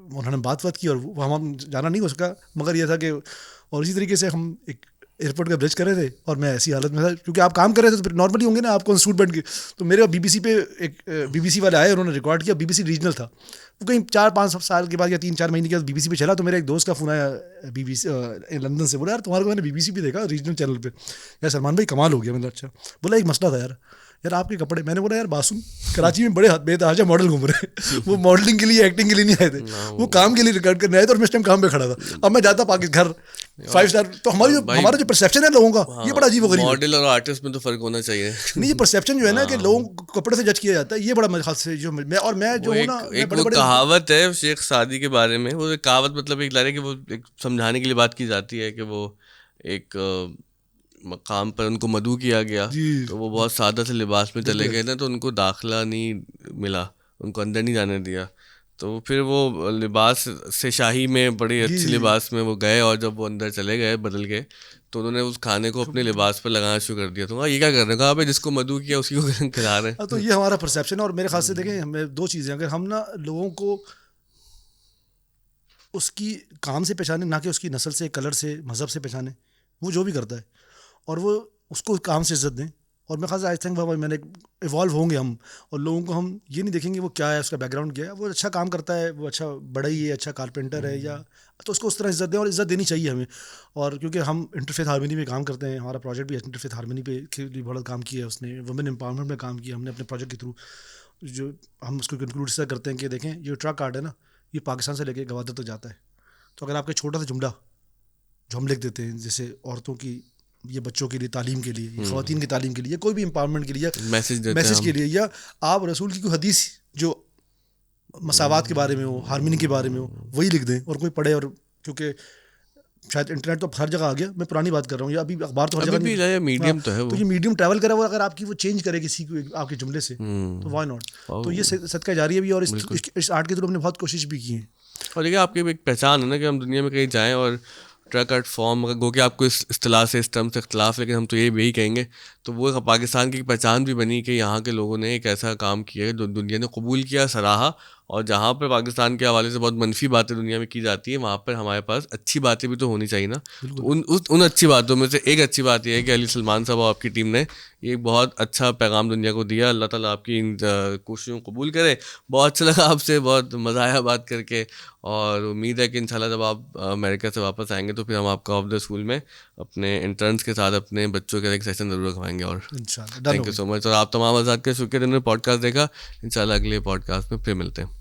उन्होंने बात की और वो हम जाना नहीं हो सका, मगर यह था कि और इसी तरीके से हम एक एयरपोर्ट का ब्रिज कर रहे थे और मैं ऐसी हालत में था, क्योंकि आप काम कर रहे थे तो फिर नॉर्मली होंगे ना आपको सूट बन के। तो मेरे बीबीसी पे एक बीबीसी वाले आए, उन्होंने रिकॉर्ड किया, बीबीसी रीजनल था वो, कहीं 4-5 साल के बाद या 3-4 महीने के बाद बीबीसी पे चला। तो मेरे एक दोस्त का फ़ोन आया बीबीसी लंदन से, बोला यार तुम्हारे को मैंने बीबीसी पे देखा रीजनल चैनल पे, यार सलमान भाई कमाल हो गया। मतलब अच्छा, बोला एक मसला था यार आपके कपड़े, मैंने बोला यार बासुम कराची में बड़े बेतहाशा मॉडल घूम रहे हैं, वो मॉडलिंग के लिए एक्टिंग के लिए नहीं आए थे, वो काम के लिए रिकॉर्ड करने आए थे और मैं इस टाइम काम पे खड़ा था। अब मैं जाता पाकिस्तान घर 5 स्टार, तो हमारा जो परसेप्शन है लोगों का, ये बड़ा अजीब गरीब है। मॉडल और आर्टिस्ट में तो फर्क होना चाहिए। नहीं, ये परसेप्शन जो है ना कि लोगों को कपड़े से जज किया जाता है, ये बड़ा मेरे ख्याल से जो मैं जो हूँ ना, एक वो कहावत है शेख सादी के बारे में, वो कहावत मतलब एक लारे कि वो एक समझाने के लिए बात की जाती है कि वो एक मकाम पर उनको मदऊ किया गया, तो वो बहुत सादा से लिबास में चले गए ना, तो उनको दाखिला नहीं मिला, उनको अंदर नहीं जाने दिया, तो फिर वो लिबास से शाही में बड़ी अच्छी लिबास में वो गए, और जब वो अंदर चले गए बदल के, तो उन्होंने उस खाने को अपने लिबास पर लगाना शुरू कर दिया। तो ये क्या कर रहे हैं, कहा पे जिसको मदऊ किया उसी को खिला रहे हैं। तो ये हमारा परसेप्शन है। और मेरे ख्याल से देखें, हमें 2 चीज़ें, अगर हम ना लोगों को उसकी काम से पहचाने, ना कि उसकी नस्ल से, कलर से, मज़हब से पहचाने, वो जो भी करता है, और वो उसको काम से इज्जत दें। और मैं ख़ास आई थिंक मैंने इवॉल्व होंगे हम, और लोगों को हम ये नहीं देखेंगे वो क्या है, उसका बैकग्राउंड क्या है, वो अच्छा काम करता है, वो अच्छा बढ़ई है, अच्छा कारपेंटर है, या तो उसको उस तरह इज्जत दें, और इज्जत देनी चाहिए हमें। और क्योंकि हम इंटरफेथ हार्मनी में काम करते हैं, हमारा प्रोजेक्ट भी इंटरफेथ हार्मनी पे के लिए बड़ा काम किया है उसने, वुमेन एम्पावरमेंट में काम किया हमने अपने प्रोजेक्ट के थ्रू। जो हम उसको कंक्लूड इससे करते हैं कि देखें ये ट्रक कार्ड है ना, ये पाकिस्तान से लेके गवादर तक जाता है, तो अगर आपके छोटा सा जुमला जो हम लिख देते हैं, जैसे औरतों की, ये बच्चों के लिए तालीम के लिए, ये ख़वातीन की तालीम के लिए, कोई भी एम्पावरमेंट के लिए, मैसेज के लिए, या आप रसूल की कोई हदीस जो मसावात के बारे में हो, हार्मनी के बारे में हो, वही लिख दें और कोई पढ़े। और क्योंकि शायद इंटरनेट तो हर जगह आ गया, मैं पुरानी बात कर रहा हूँ, या अभी अखबार तो हर जगह नहीं है, मीडियम तो है वो, तो ये मीडियम ट्रैवल करा हुआ, अगर आपकी वो चेंज करे किसी को आपके जुमले से, तो व्हाई नॉट। तो ये सदका जारी है भी, और इस आर्ट के थ्रू हमने बहुत कोशिश भी की है। और देखिए आपकी एक पहचान है ना कि हम दुनिया में कहीं जाएँ और ट्रक आर्ट फॉर्म, अगर गो कि आपको इस इस्तिलाह से, इस टर्म से इख्तलाफ, लेकिन हम तो यही कहेंगे, तो वो पाकिस्तान की पहचान भी बनी कि यहाँ के लोगों ने एक ऐसा काम किया है जो दुनिया ने कबूल किया, सराहा, और जहाँ पर पाकिस्तान के हवाले से बहुत मनफी बातें दुनिया में की जाती है, वहाँ पर हमारे पास अच्छी बातें भी तो होनी चाहिए ना। तो उन अच्छी बातों में से एक अच्छी बात यह है कि अली सलमान साहब और आपकी टीम ने ये बहुत अच्छा पैगाम दुनिया को दिया। अल्लाह ताला आपकी इन कोशिशों को कबूल करे। बहुत अच्छा लगा आपसे, बहुत मज़ा आया बात करके, और उम्मीद है कि इंशाल्लाह जब आप अमेरिका से वापस आएंगे तो फिर हम आपका ऑफ द स्कूल में अपने इंटर्न्स के साथ अपने बच्चों के एक सेशन ज़रूर रखवाएंगे। और थैंक यू सो मच। और आप तमाम आज़ाद के शुक्रिया, जिन्होंने पॉडकास्ट देखा। इंशाल्लाह अगले पॉडकास्ट में फिर मिलते हैं।